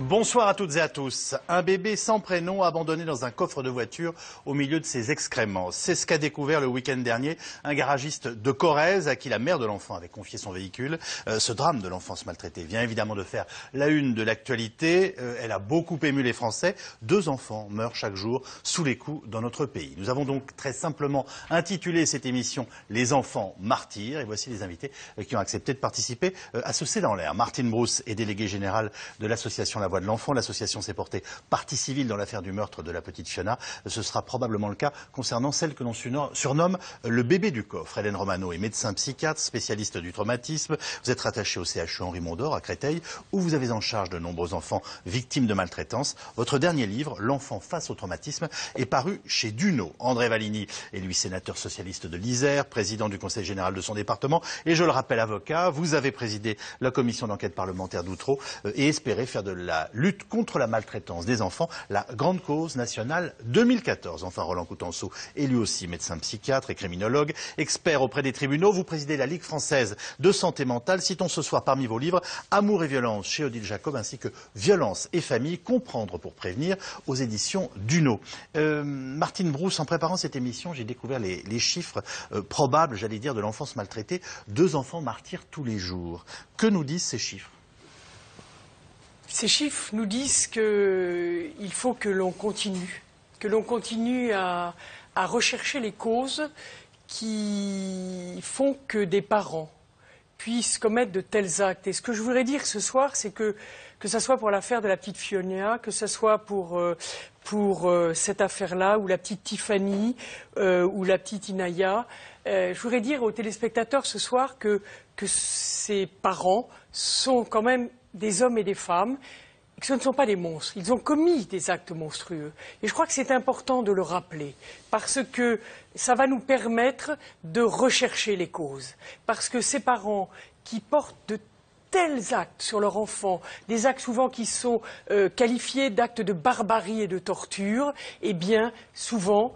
Bonsoir à toutes et à tous. Un bébé sans prénom abandonné dans un coffre de voiture au milieu de ses excréments. C'est ce qu'a découvert le week-end dernier un garagiste de Corrèze à qui la mère de l'enfant avait confié son véhicule. Ce drame de l'enfance maltraitée vient évidemment de faire la une de l'actualité. Elle a beaucoup ému les Français. 2 enfants meurent chaque jour sous les coups dans notre pays. Nous avons donc très simplement intitulé cette émission « Les enfants martyrs » et voici les invités qui ont accepté de participer à ce C'est dans l'air. Martine Brousse est déléguée générale de l'association La Voix de l'Enfant. L'association s'est portée partie civile dans l'affaire du meurtre de la petite Fiona. Ce sera probablement le cas concernant celle que l'on surnomme le bébé du coffre. Hélène Romano est médecin psychiatre, spécialiste du traumatisme. Vous êtes rattachée au CHU Henri Mondor à Créteil, où vous avez en charge de nombreux enfants victimes de maltraitance. Votre dernier livre, L'enfant face au traumatisme, est paru chez Duno. André Valigny est lui sénateur socialiste de l'Isère, président du conseil général de son département et je le rappelle avocat. Vous avez présidé la commission d'enquête parlementaire d'Outreau et espéré faire de la lutte contre la maltraitance des enfants la grande cause nationale 2014. Enfin, Roland Coutenceau est lui aussi médecin psychiatre et criminologue, expert auprès des tribunaux. Vous présidez la Ligue française de santé mentale. Citons ce soir parmi vos livres Amour et violence chez Odile Jacob ainsi que Violence et famille, comprendre pour prévenir aux éditions Duno. Martine Brousse, en préparant cette émission, j'ai découvert les chiffres probables, j'allais dire, de l'enfance maltraitée. 2 enfants martyrs tous les jours. Que nous disent ces chiffres ? Ces chiffres nous disent qu'il faut que l'on continue à rechercher les causes qui font que des parents puissent commettre de tels actes. Et ce que je voudrais dire ce soir, c'est que ce soit pour l'affaire de la petite Fiona, que ce soit pour cette affaire-là, ou la petite Tiffany, ou la petite Inaya, je voudrais dire aux téléspectateurs ce soir que ces parents sont quand même des hommes et des femmes, et que ce ne sont pas des monstres. Ils ont commis des actes monstrueux. Et je crois que c'est important de le rappeler, parce que ça va nous permettre de rechercher les causes. Parce que ces parents qui portent de tels actes sur leur enfant, des actes souvent qui sont qualifiés d'actes de barbarie et de torture, eh bien, souvent,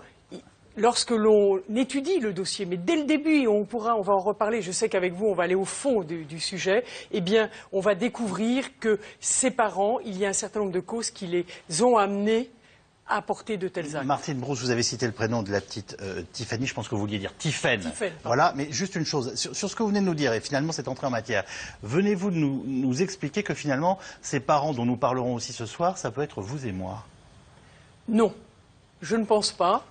lorsque l'on étudie le dossier, mais dès le début, on va en reparler, je sais qu'avec vous, on va aller au fond du sujet, eh bien, on va découvrir que ces parents, il y a un certain nombre de causes qui les ont amenés à porter de tels actes. Martine Brousse, vous avez cité le prénom de la petite Tiffany, je pense que vous vouliez dire Tiffaine. Voilà, mais juste une chose, sur ce que vous venez de nous dire, et finalement c'est entré en matière, venez-vous de nous expliquer que finalement, ces parents dont nous parlerons aussi ce soir, ça peut être vous et moi? Non, je ne pense pas.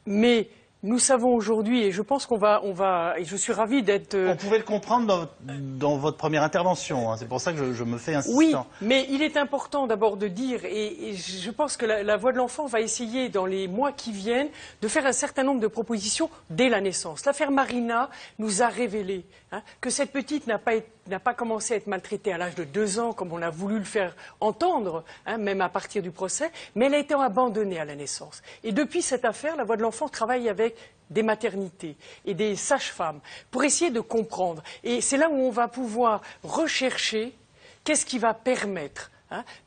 Mais nous savons aujourd'hui, et je pense et je suis ravie d'être... On pouvait le comprendre dans votre première intervention, hein, c'est pour ça que je me fais insistant. Oui, mais il est important d'abord de dire, et je pense que la Voix de l'Enfant va essayer dans les mois qui viennent de faire un certain nombre de propositions dès la naissance. L'affaire Marina nous a révélé que cette petite n'a pas commencé à être maltraitée à l'âge de 2 ans, comme on a voulu le faire entendre, même à partir du procès, mais elle a été abandonnée à la naissance. Et depuis cette affaire, la Voix de l'Enfant travaille avec des maternités et des sages-femmes pour essayer de comprendre. Et c'est là où on va pouvoir rechercher qu'est-ce qui va permettre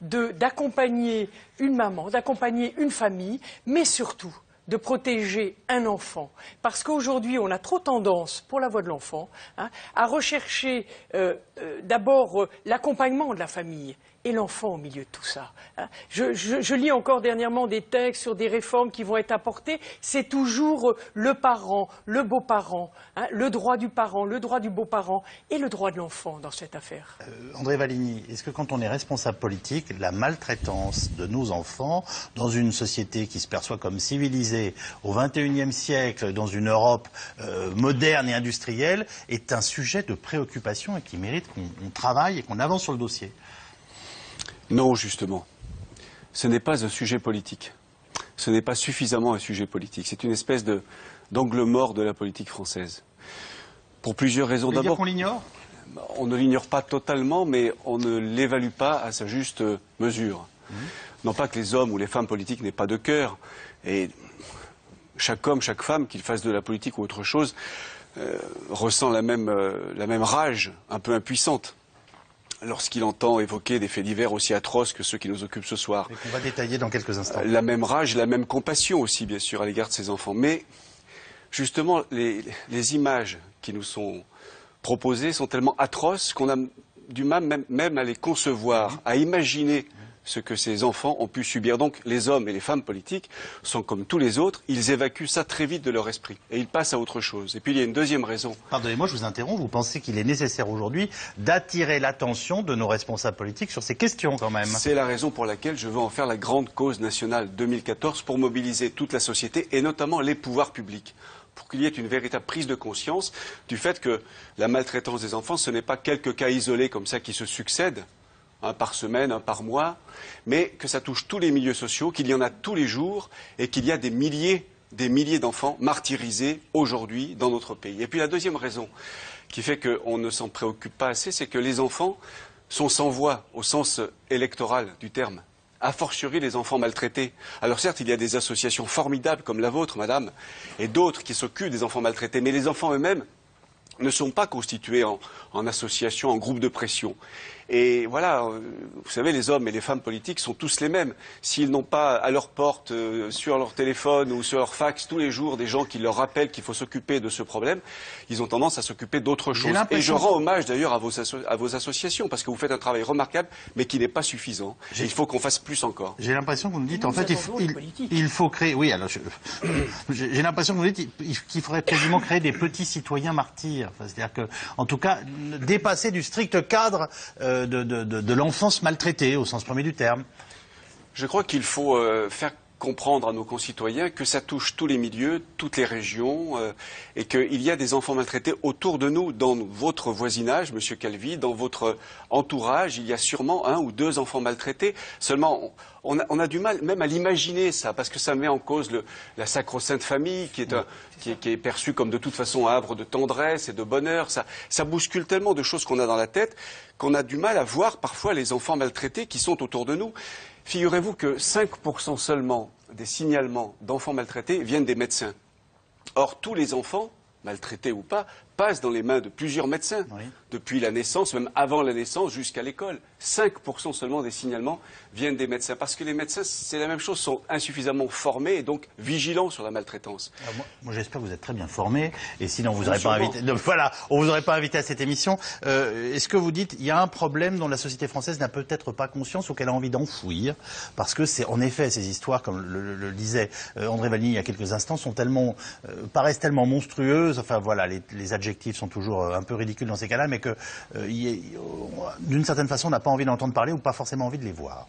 d'accompagner une maman, d'accompagner une famille, mais surtout de protéger un enfant. Parce qu'aujourd'hui, on a trop tendance, pour la Voix de l'Enfant, à rechercher d'abord l'accompagnement de la famille et l'enfant au milieu de tout ça. Je lis encore dernièrement des textes sur des réformes qui vont être apportées. C'est toujours le parent, le beau-parent, le droit du parent, le droit du beau-parent et le droit de l'enfant dans cette affaire. André Valigny, est-ce que quand on est responsable politique, la maltraitance de nos enfants dans une société qui se perçoit comme civilisée au XXIe siècle, dans une Europe moderne et industrielle, est un sujet de préoccupation et qui mérite qu'on travaille et qu'on avance sur le dossier? Non, justement. Ce n'est pas un sujet politique. Ce n'est pas suffisamment un sujet politique. C'est une espèce d'angle mort de la politique française. Pour plusieurs raisons. D'abord, qu'on l'ignore ? On ne l'ignore pas totalement, mais on ne l'évalue pas à sa juste mesure. Non pas que les hommes ou les femmes politiques n'aient pas de cœur. Et chaque homme, chaque femme, qu'il fasse de la politique ou autre chose, ressent la même rage, un peu impuissante, lorsqu'il entend évoquer des faits divers aussi atroces que ceux qui nous occupent ce soir. Et qu'on va détailler dans quelques instants. La même rage, la même compassion aussi, bien sûr, à l'égard de ces enfants. Mais, justement, les images qui nous sont proposées sont tellement atroces qu'on a du mal même à les concevoir, à imaginer ce que ces enfants ont pu subir. Donc les hommes et les femmes politiques sont comme tous les autres, ils évacuent ça très vite de leur esprit et ils passent à autre chose. Et puis il y a une deuxième raison. Pardonnez-moi, je vous interromps, vous pensez qu'il est nécessaire aujourd'hui d'attirer l'attention de nos responsables politiques sur ces questions quand même? C'est la raison pour laquelle je veux en faire la grande cause nationale 2014 pour mobiliser toute la société et notamment les pouvoirs publics, pour qu'il y ait une véritable prise de conscience du fait que la maltraitance des enfants, ce n'est pas quelques cas isolés comme ça qui se succèdent, un par semaine, un par mois, mais que ça touche tous les milieux sociaux, qu'il y en a tous les jours et qu'il y a des milliers d'enfants martyrisés aujourd'hui dans notre pays. Et puis la deuxième raison qui fait qu'on ne s'en préoccupe pas assez, c'est que les enfants sont sans voix au sens électoral du terme. A fortiori les enfants maltraités. Alors certes, il y a des associations formidables comme la vôtre, madame, et d'autres qui s'occupent des enfants maltraités, mais les enfants eux-mêmes ne sont pas constitués en association, en groupe de pression. Et voilà, vous savez, les hommes et les femmes politiques sont tous les mêmes. S'ils n'ont pas à leur porte, sur leur téléphone ou sur leur fax, tous les jours, des gens qui leur rappellent qu'il faut s'occuper de ce problème, ils ont tendance à s'occuper d'autre chose. Et je rends hommage d'ailleurs à vos associations, parce que vous faites un travail remarquable, mais qui n'est pas suffisant. Et il faut qu'on fasse plus encore. J'ai l'impression que vous nous dites, en fait, il faut créer... Oui, alors, j'ai l'impression que vous dites qu'il faudrait quasiment créer des petits citoyens martyrs. Enfin, c'est-à-dire que, en tout cas, dépasser du strict cadre de l'enfance maltraitée, au sens premier du terme. Je crois qu'il faut faire comprendre à nos concitoyens que ça touche tous les milieux, toutes les régions, et qu'il y a des enfants maltraités autour de nous, dans votre voisinage, Monsieur Calvi, dans votre entourage, il y a sûrement 1 ou 2 enfants maltraités. Seulement, on a du mal même à l'imaginer ça, parce que ça met en cause la sacro-sainte famille, qui est perçue comme de toute façon un havre de tendresse et de bonheur. Ça bouscule tellement de choses qu'on a dans la tête qu'on a du mal à voir parfois les enfants maltraités qui sont autour de nous. Figurez-vous que 5% seulement des signalements d'enfants maltraités viennent des médecins. Or, tous les enfants, maltraités ou pas, passent dans les mains de plusieurs médecins, oui, depuis la naissance, même avant la naissance, jusqu'à l'école. 5% seulement des signalements viennent des médecins, parce que les médecins, c'est la même chose, sont insuffisamment formés et donc vigilants sur la maltraitance. Alors moi j'espère que vous êtes très bien formés, et sinon vous n'aurez pas invité. Voilà, on vous aurait pas invité à cette émission. Est-ce que vous dites il y a un problème dont la société française n'a peut-être pas conscience ou qu'elle a envie d'enfouir, parce que c'est en effet ces histoires, comme le disait André Valigny il y a quelques instants, sont tellement paraissent tellement monstrueuses. Enfin voilà, les adjectifs sont toujours un peu ridicules dans ces cas-là, mais que d'une certaine façon on n'a pas envie d'entendre parler ou pas forcément envie de les voir.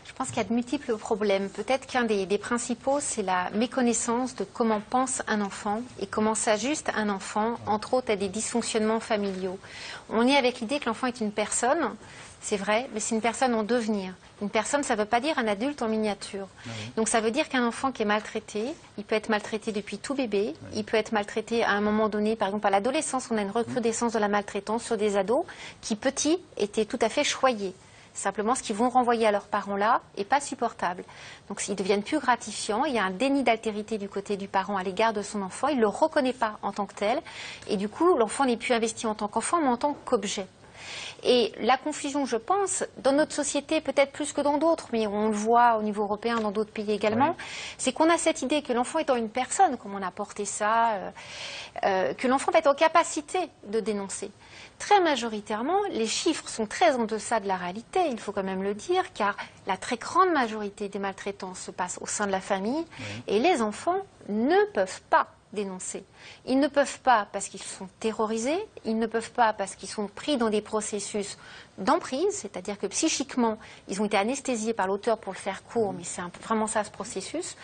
Je pense qu'il y a de multiples problèmes. Peut-être qu'un des principaux, c'est la méconnaissance de comment pense un enfant et comment s'ajuste un enfant, entre autres à des dysfonctionnements familiaux. On est avec l'idée que l'enfant est une personne, c'est vrai, mais c'est une personne en devenir. Une personne, ça ne veut pas dire un adulte en miniature. Oui. Donc ça veut dire qu'un enfant qui est maltraité, il peut être maltraité depuis tout bébé, oui, il peut être maltraité à un moment donné, par exemple à l'adolescence, on a une recrudescence de la maltraitance sur des ados qui, petits, étaient tout à fait choyés. Simplement, ce qu'ils vont renvoyer à leurs parents là n'est pas supportable. Donc, s'ils deviennent plus gratifiants, il y a un déni d'altérité du côté du parent à l'égard de son enfant. Il ne le reconnaît pas en tant que tel. Et du coup, l'enfant n'est plus investi en tant qu'enfant, mais en tant qu'objet. Et la confusion, je pense, dans notre société, peut-être plus que dans d'autres, mais on le voit au niveau européen, dans d'autres pays également, oui, c'est qu'on a cette idée que l'enfant étant une personne, comme on a porté ça, que l'enfant va être en capacité de dénoncer. Très majoritairement, les chiffres sont très en deçà de la réalité, il faut quand même le dire, car la très grande majorité des maltraitances se passe au sein de la famille, oui, et les enfants ne peuvent pas dénoncer. Ils ne peuvent pas parce qu'ils sont terrorisés, ils ne peuvent pas parce qu'ils sont pris dans des processus d'emprise, c'est-à-dire que psychiquement, ils ont été anesthésiés par l'auteur pour le faire court, mais c'est vraiment ça ce processus.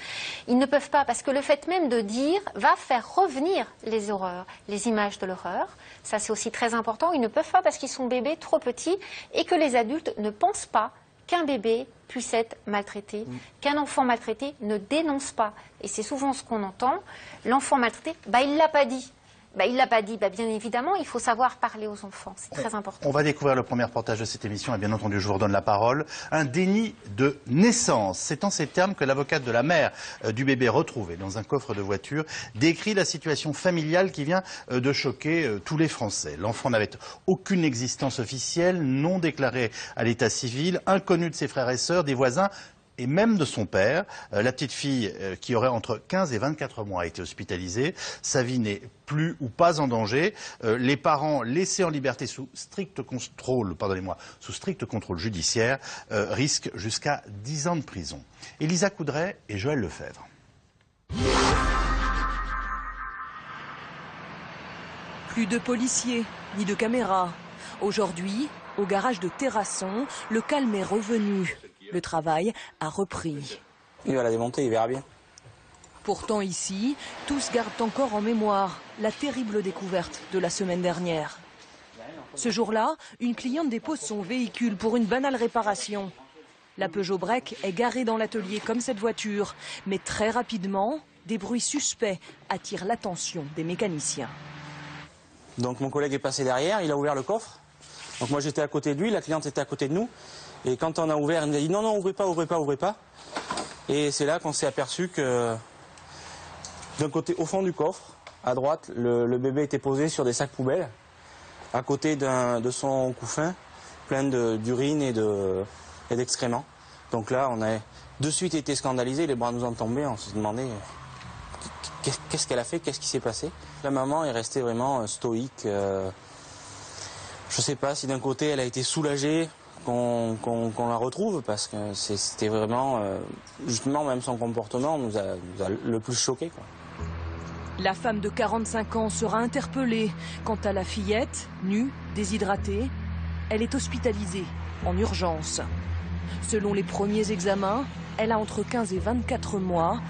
Ils ne peuvent pas parce que le fait même de dire va faire revenir les horreurs, les images de l'horreur. Ça, c'est aussi très important. Ils ne peuvent pas parce qu'ils sont bébés trop petits et que les adultes ne pensent pas qu'un bébé puisse être maltraité, qu'un enfant maltraité ne dénonce pas. Et c'est souvent ce qu'on entend. L'enfant maltraité, il ne l'a pas dit. Il ne l'a pas dit. Bien évidemment, il faut savoir parler aux enfants. C'est très important. On va découvrir le premier reportage de cette émission. Et bien entendu, je vous redonne la parole. Un déni de naissance. C'est en ces termes que l'avocate de la mère du bébé retrouvé dans un coffre de voiture décrit la situation familiale qui vient de choquer tous les Français. L'enfant n'avait aucune existence officielle, non déclarée à l'état civil, inconnu de ses frères et sœurs, des voisins et même de son père. La petite fille, qui aurait entre 15 et 24 mois, a été hospitalisée. Sa vie n'est plus ou pas en danger. Les parents laissés en liberté sous strict contrôle, sous strict contrôle judiciaire, risquent jusqu'à 10 ans de prison. Elisa Coudray et Joël Lefebvre. Plus de policiers, ni de caméras. Aujourd'hui, au garage de Terrasson, le calme est revenu. Le travail a repris. Il va la démonter, il verra bien. Pourtant ici, tous gardent encore en mémoire la terrible découverte de la semaine dernière. Ce jour-là, une cliente dépose son véhicule pour une banale réparation. La Peugeot Break est garée dans l'atelier comme cette voiture. Mais très rapidement, des bruits suspects attirent l'attention des mécaniciens. Donc mon collègue est passé derrière, il a ouvert le coffre. Donc moi j'étais à côté de lui, la cliente était à côté de nous. Et quand on a ouvert, il nous a dit non, non, ouvrez pas, ouvrez pas, ouvrez pas. Et c'est là qu'on s'est aperçu que d'un côté, au fond du coffre, à droite, le bébé était posé sur des sacs poubelles, à côté de son couffin, plein d'urine et d'excréments. Donc là, on a de suite été scandalisés, les bras nous ont tombé, on s'est demandé qu'est-ce qu'elle a fait, qu'est-ce qui s'est passé. La maman est restée vraiment stoïque. Je ne sais pas si d'un côté elle a été soulagée qu'on la retrouve, parce que c'était vraiment, justement, même son comportement nous a le plus choqué, quoi. La femme de 45 ans sera interpellée. Quant à la fillette, nue, déshydratée, elle est hospitalisée en urgence. Selon les premiers examens, elle a entre 15 et 24 mois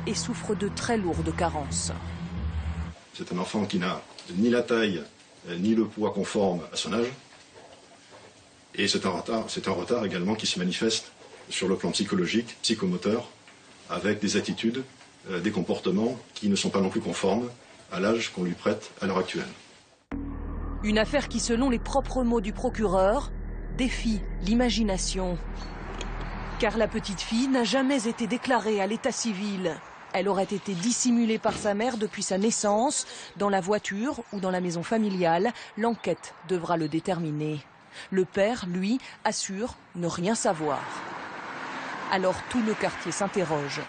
et souffre de très lourdes carences. C'est un enfant qui n'a ni la taille ni le poids conforme à son âge. Et c'est un retard également qui se manifeste sur le plan psychologique, psychomoteur, avec des attitudes, des comportements qui ne sont pas non plus conformes à l'âge qu'on lui prête à l'heure actuelle. Une affaire qui, selon les propres mots du procureur, défie l'imagination. Car la petite fille n'a jamais été déclarée à l'état civil. Elle aurait été dissimulée par sa mère depuis sa naissance. Dans la voiture ou dans la maison familiale, l'enquête devra le déterminer. Le père, lui, assure ne rien savoir. Alors tout le quartier s'interroge.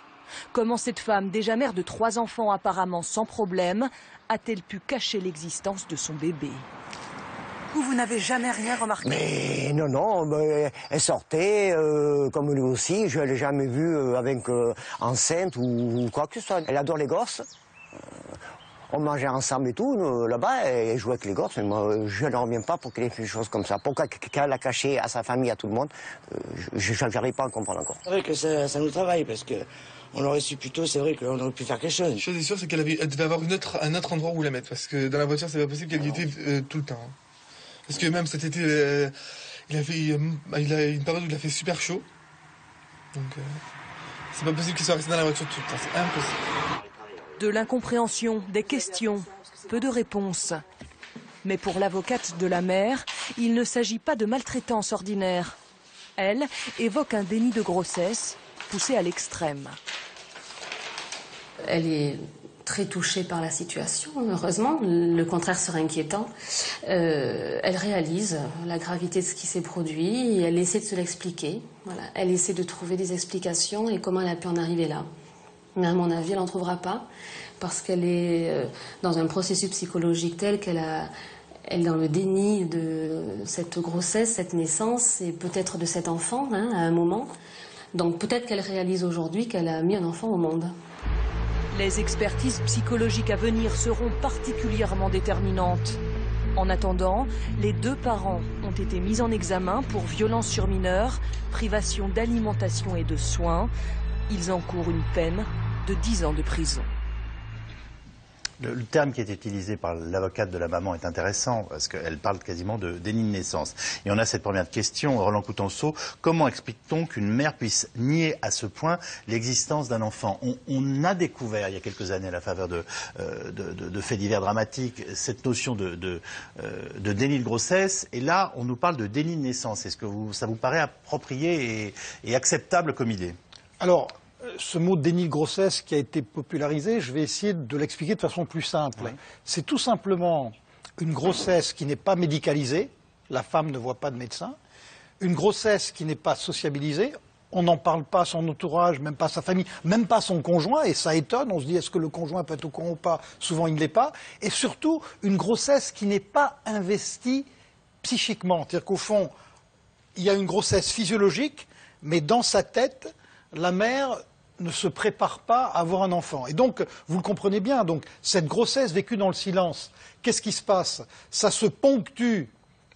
Comment cette femme, déjà mère de 3 enfants apparemment sans problème, a-t-elle pu cacher l'existence de son bébé? Vous n'avez jamais rien remarqué? Mais non, elle sortait, comme lui aussi, je ne l'ai jamais vue avec enceinte ou quoi que ce soit. Elle adore les gosses. On mangeait ensemble et tout, là-bas, elle jouait avec les gosses. Mais moi, je ne reviens pas pour qu'elle ait fait des choses comme ça. Pourquoi qu'elle l'a caché à sa famille, à tout le monde, je n'arrive pas à comprendre encore. C'est vrai que ça nous travaille, parce que on aurait su plus tôt, c'est vrai qu'on aurait pu faire quelque chose. Une chose est sûre, c'est qu'elle devait avoir un autre endroit où la mettre, parce que dans la voiture, c'est pas possible qu'elle y était tout le temps. Parce que même cet été, il a une période où il a fait super chaud. Donc, c'est pas possible qu'il soit resté dans la voiture tout le temps, c'est impossible. De l'incompréhension, des questions, peu de réponses. Mais pour l'avocate de la mère, il ne s'agit pas de maltraitance ordinaire. Elle évoque un déni de grossesse poussé à l'extrême. Elle est très touchée par la situation, heureusement. Le contraire serait inquiétant. Elle réalise la gravité de ce qui s'est produit et elle essaie de se l'expliquer. Voilà. Elle essaie de trouver des explications et comment elle a pu en arriver là. Mais à mon avis, elle n'en trouvera pas parce qu'elle est dans un processus psychologique tel qu'elle est dans le déni de cette grossesse, cette naissance et peut-être de cet enfant à un moment. Donc peut-être qu'elle réalise aujourd'hui qu'elle a mis un enfant au monde. Les expertises psychologiques à venir seront particulièrement déterminantes. En attendant, les 2 parents ont été mis en examen pour violence sur mineurs, privation d'alimentation et de soins. Ils encourent une peine de 10 ans de prison. Le terme qui est utilisé par l'avocate de la maman est intéressant parce qu'elle parle quasiment de déni de naissance. Et on a cette première question, Roland Coutenceau. Comment explique-t-on qu'une mère puisse nier à ce point l'existence d'un enfant? On a découvert il y a quelques années à la faveur de faits divers dramatiques cette notion de déni de grossesse. Et là, on nous parle de déni de naissance. Est-ce que ça vous paraît approprié et acceptable comme idée? Alors, ce mot déni de grossesse qui a été popularisé, je vais essayer de l'expliquer de façon plus simple. Oui. C'est tout simplement une grossesse qui n'est pas médicalisée, la femme ne voit pas de médecin, une grossesse qui n'est pas sociabilisée, on n'en parle pas à son entourage, même pas à sa famille, même pas à son conjoint, et ça étonne, on se dit est-ce que le conjoint peut être au courant ou pas, souvent il ne l'est pas, et surtout une grossesse qui n'est pas investie psychiquement, c'est-à-dire qu'au fond, il y a une grossesse physiologique, mais dans sa tête, la mère ne se prépare pas à avoir un enfant. Et donc, vous le comprenez bien, donc cette grossesse vécue dans le silence, qu'est-ce qui se passe? Ça se ponctue.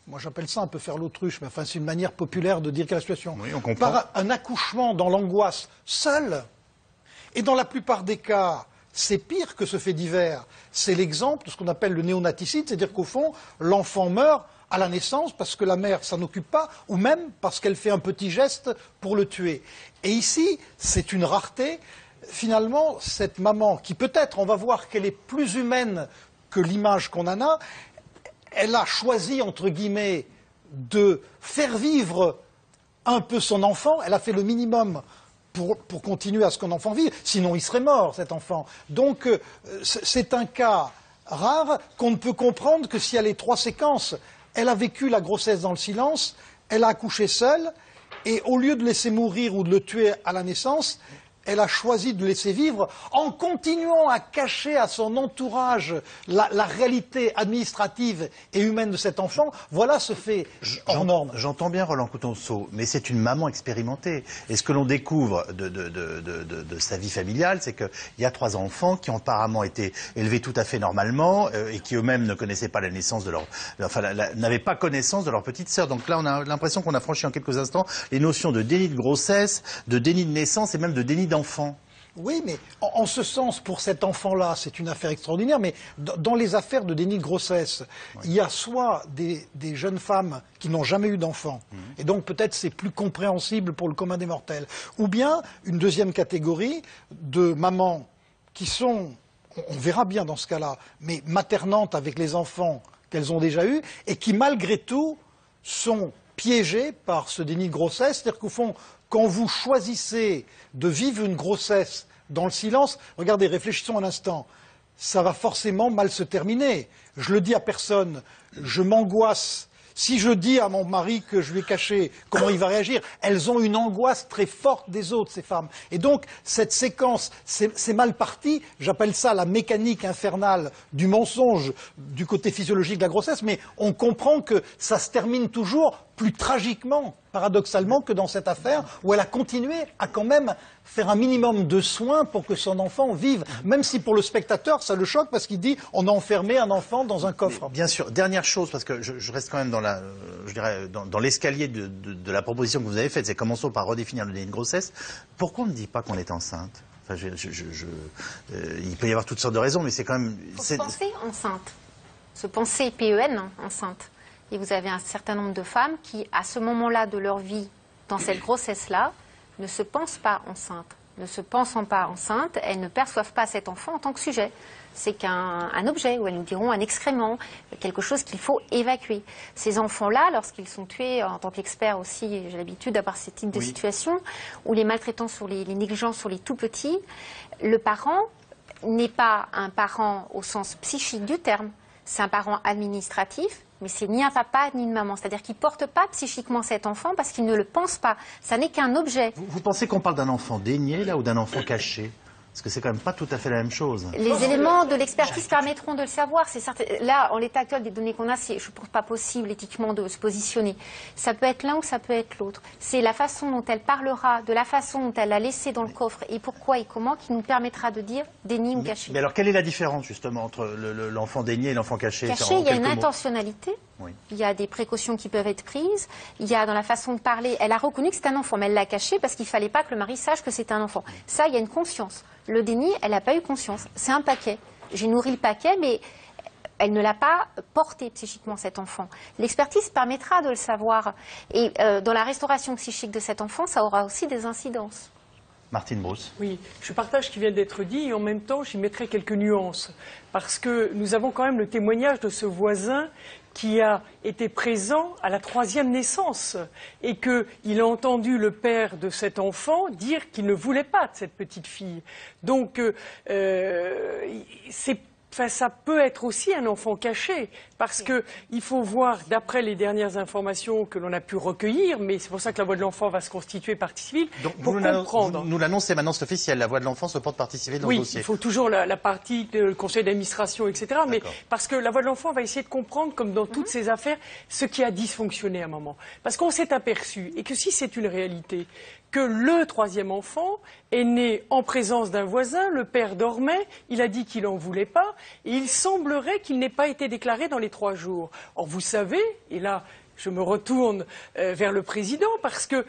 Moi, j'appelle ça un peu faire l'autruche, mais enfin, c'est une manière populaire de dire quelle est la situation. Oui, on comprend. Par un accouchement dans l'angoisse, seul. Et dans la plupart des cas, c'est pire que ce fait divers. C'est l'exemple de ce qu'on appelle le néonaticide, c'est-à-dire qu'au fond, l'enfant meurt à la naissance parce que la mère s'en occupe pas, ou même parce qu'elle fait un petit geste pour le tuer. Et ici, c'est une rareté. Finalement, cette maman, qui peut-être, on va voir qu'elle est plus humaine que l'image qu'on en a, elle a choisi, entre guillemets, de faire vivre un peu son enfant. Elle a fait le minimum pour continuer à ce qu'un enfant vive. Sinon, il serait mort, cet enfant. Donc, c'est un cas rare qu'on ne peut comprendre que si elle est 3 séquences. Elle a vécu la grossesse dans le silence, elle a accouché seule, et au lieu de laisser mourir ou de le tuer à la naissance, elle a choisi de laisser vivre en continuant à cacher à son entourage la réalité administrative et humaine de cet enfant. Voilà ce fait hors norme. J'entends bien Roland Coutenceau, mais c'est une maman expérimentée. Et ce que l'on découvre de sa vie familiale, c'est qu'il y a 3 enfants qui ont apparemment été élevés tout à fait normalement et qui eux-mêmes ne connaissaient pas la naissance de leur... Enfin, n'avaient pas connaissance de leur petite sœur. Donc là, on a l'impression qu'on a franchi en quelques instants les notions de déni de grossesse, de déni de naissance et même de déni d'enfant. Oui, mais en ce sens, pour cet enfant-là, c'est une affaire extraordinaire, mais dans les affaires de déni de grossesse, il y a soit des jeunes femmes qui n'ont jamais eu d'enfant, et donc peut-être c'est plus compréhensible pour le commun des mortels, ou bien une deuxième catégorie de mamans qui sont, on verra bien dans ce cas-là, mais maternantes avec les enfants qu'elles ont déjà eus, et qui malgré tout sont piégées par ce déni de grossesse, c'est-à-dire qu'au fond, quand vous choisissez de vivre une grossesse dans le silence, regardez, réfléchissons un instant, ça va forcément mal se terminer. Je le dis à personne, je m'angoisse. Si je dis à mon mari que je lui ai caché, comment il va réagir? Elles ont une angoisse très forte des autres, ces femmes. Et donc, cette séquence, c'est mal parti. J'appelle ça la mécanique infernale du mensonge, du côté physiologique de la grossesse. Mais on comprend que ça se termine toujours plus tragiquement, paradoxalement, que dans cette affaire, où elle a continué à quand même faire un minimum de soins pour que son enfant vive. Même si pour le spectateur, ça le choque parce qu'il dit on a enfermé un enfant dans un coffre. Mais bien sûr, dernière chose, parce que je reste quand même dans l'escalier de la proposition que vous avez faite, c'est commençons par redéfinir le déni de grossesse. Pourquoi on ne dit pas qu'on est enceinte? Enfin, il peut y avoir toutes sortes de raisons, mais c'est quand même... Se penser enceinte. Se penser PEN, enceinte. Et vous avez un certain nombre de femmes qui, à ce moment-là de leur vie, dans cette grossesse-là, ne se pensent pas enceintes. Ne se pensant pas enceintes, elles ne perçoivent pas cet enfant en tant que sujet. C'est qu'un objet, ou elles nous diront un excrément, quelque chose qu'il faut évacuer. Ces enfants-là, lorsqu'ils sont tués, en tant qu'expert aussi, j'ai l'habitude d'avoir ce type de situation, ou les maltraitants sur les négligents sur les tout-petits, le parent n'est pas un parent au sens psychique du terme. C'est un parent administratif, mais c'est ni un papa ni une maman. C'est-à-dire qu'il ne porte pas psychiquement cet enfant parce qu'il ne le pense pas. Ça n'est qu'un objet. Vous pensez qu'on parle d'un enfant dénié, là, ou d'un enfant caché? Parce que c'est quand même pas tout à fait la même chose. Les éléments de l'expertise permettront de le savoir. C'est certain. Là, en l'état actuel des données qu'on a, je ne trouve pas possible éthiquement de se positionner. Ça peut être l'un ou ça peut être l'autre. C'est la façon dont elle parlera, de la façon dont elle l'a laissé dans le coffre et pourquoi et comment qui nous permettra de dire déni ou caché. Mais alors, quelle est la différence justement entre l'enfant dénié et l'enfant caché? Caché, il y a une intentionnalité. Oui. Il y a des précautions qui peuvent être prises. Il y a dans la façon de parler, elle a reconnu que c'est un enfant, mais elle l'a caché parce qu'il ne fallait pas que le mari sache que c'est un enfant. Ça, il y a une conscience. Le déni, elle n'a pas eu conscience. C'est un paquet. J'ai nourri le paquet, mais elle ne l'a pas porté psychiquement, cet enfant. L'expertise permettra de le savoir. Et dans la restauration psychique de cet enfant, ça aura aussi des incidences. Martine Brousse. Oui, je partage ce qui vient d'être dit et en même temps, j'y mettrai quelques nuances. Parce que nous avons quand même le témoignage de ce voisin qui a été présent à la 3e naissance et qu'il a entendu le père de cet enfant dire qu'il ne voulait pas de cette petite fille. Donc, c'est ça peut être aussi un enfant caché, parce que il faut voir, d'après les dernières informations que l'on a pu recueillir, mais c'est pour ça que la voix de l'enfant va se constituer partie civile, Donc, pour comprendre. nous l'annoncez maintenant, c'est officiel, la voix de l'enfant se porte partie civile dans le dossier. Oui, il faut toujours la partie du conseil d'administration, etc. Mais parce que la voix de l'enfant va essayer de comprendre, comme dans toutes ces affaires, ce qui a dysfonctionné à un moment. Parce qu'on s'est aperçu, et que si c'est une réalité, que le troisième enfant est né en présence d'un voisin, le père dormait, il a dit qu'il n'en voulait pas, et il semblerait qu'il n'ait pas été déclaré dans les 3 jours. Or, vous savez, et là, je me retourne vers le président, parce que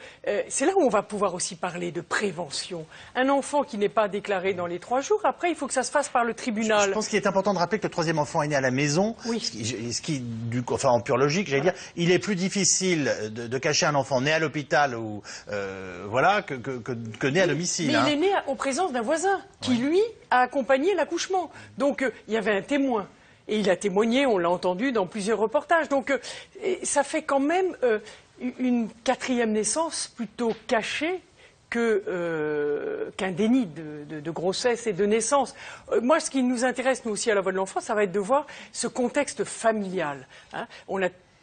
c'est là où on va pouvoir aussi parler de prévention. Un enfant qui n'est pas déclaré dans les 3 jours, après, il faut que ça se fasse par le tribunal. Je pense qu'il est important de rappeler que le troisième enfant est né à la maison, enfin en pure logique, j'allais dire, il est plus difficile de cacher un enfant né à l'hôpital ou voilà que né à domicile. Mais il est né en présence d'un voisin qui, lui, a accompagné l'accouchement. Donc, il y avait un témoin. Et il a témoigné, on l'a entendu dans plusieurs reportages. Donc ça fait quand même une 4e naissance plutôt cachée qu'un déni de grossesse et de naissance. Moi, ce qui nous intéresse, nous aussi, à la voix de l'enfant, ça va être de voir ce contexte familial. Hein.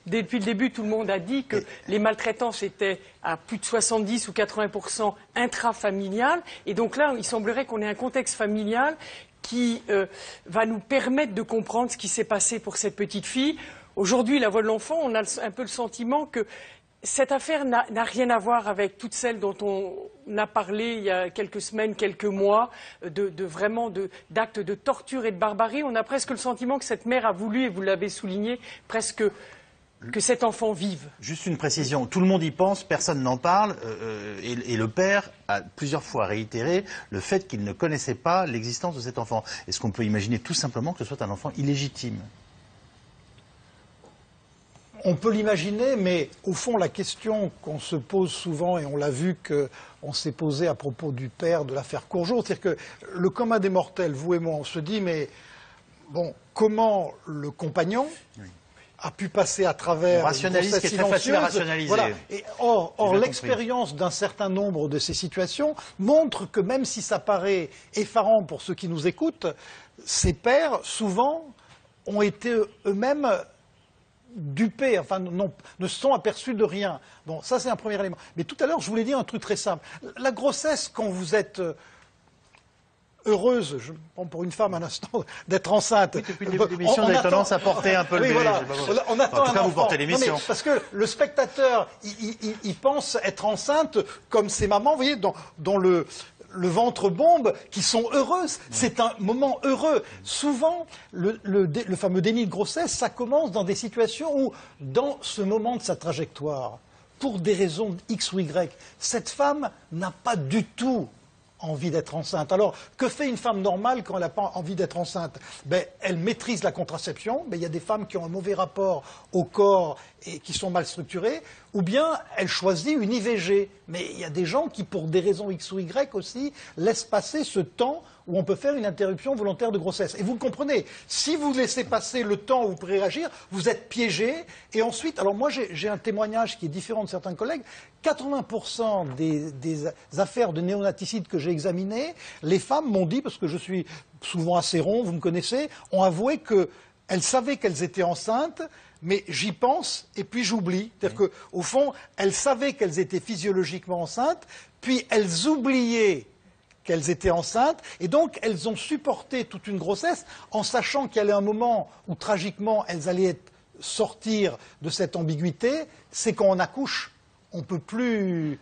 Depuis le début, tout le monde a dit que les maltraitances étaient à plus de 70 ou 80% intrafamiliales. Et donc là, il semblerait qu'on ait un contexte familial qui va nous permettre de comprendre ce qui s'est passé pour cette petite fille. Aujourd'hui, la voix de l'enfant, on a un peu le sentiment que cette affaire n'a rien à voir avec toutes celles dont on a parlé il y a quelques semaines, quelques mois, d'actes de torture et de barbarie. On a presque le sentiment que cette mère a voulu, et vous l'avez souligné, presque que cet enfant vive. Juste une précision, tout le monde y pense, personne n'en parle, et le père a plusieurs fois réitéré le fait qu'il ne connaissait pas l'existence de cet enfant. Est-ce qu'on peut imaginer tout simplement que ce soit un enfant illégitime ? On peut l'imaginer, mais au fond, la question qu'on se pose souvent, et on l'a vu qu'on s'est posé à propos du père de l'affaire Courgeot, c'est-à-dire que le commun des mortels, vous et moi, on se dit, mais bon, comment le compagnon a pu passer à travers une grossesse qui est très facile à rationaliser. Voilà. Et or l'expérience d'un certain nombre de ces situations montre que même si ça paraît effarant pour ceux qui nous écoutent, ces pères, souvent, ont été eux-mêmes dupés, enfin ne se sont aperçus de rien. Bon, ça c'est un premier élément. Mais tout à l'heure, je voulais dire un truc très simple. La grossesse, quand vous êtes heureuse, je prends pour une femme un instant, d'être enceinte. Oui, depuis le début de l'émission, vous avez tendance à porter un peu le bébé. Voilà. On attend en tout cas, un vous enfant. portez l'émission. Parce que le spectateur, il pense être enceinte comme ces mamans, vous voyez, dans le ventre bombe, qui sont heureuses. C'est un moment heureux. Souvent, le fameux déni de grossesse, ça commence dans des situations où, dans ce moment de sa trajectoire, pour des raisons X ou Y, cette femme n'a pas du tout envie d'être enceinte. Alors, que fait une femme normale quand elle n'a pas envie d'être enceinte? Elle maîtrise la contraception, mais il y a des femmes qui ont un mauvais rapport au corps et qui sont mal structurées, ou bien elle choisit une IVG. Mais il y a des gens qui, pour des raisons X ou Y aussi, laissent passer ce temps où on peut faire une interruption volontaire de grossesse. Et vous le comprenez, si vous laissez passer le temps où vous pourrez réagir, vous êtes piégé. Et ensuite, alors moi j'ai un témoignage qui est différent de certains collègues, 80% des affaires de néonaticides que j'ai examinées, les femmes m'ont dit, parce que je suis souvent assez rond, vous me connaissez, ont avoué qu'elles savaient qu'elles étaient enceintes, mais j'y pense et puis j'oublie. C'est-à-dire qu'au fond, elles savaient qu'elles étaient physiologiquement enceintes, puis elles oubliaient qu'elles étaient enceintes, et donc elles ont supporté toute une grossesse en sachant qu'il y allait un moment où tragiquement elles allaient sortir de cette ambiguïté. C'est quand on accouche, on peut plus...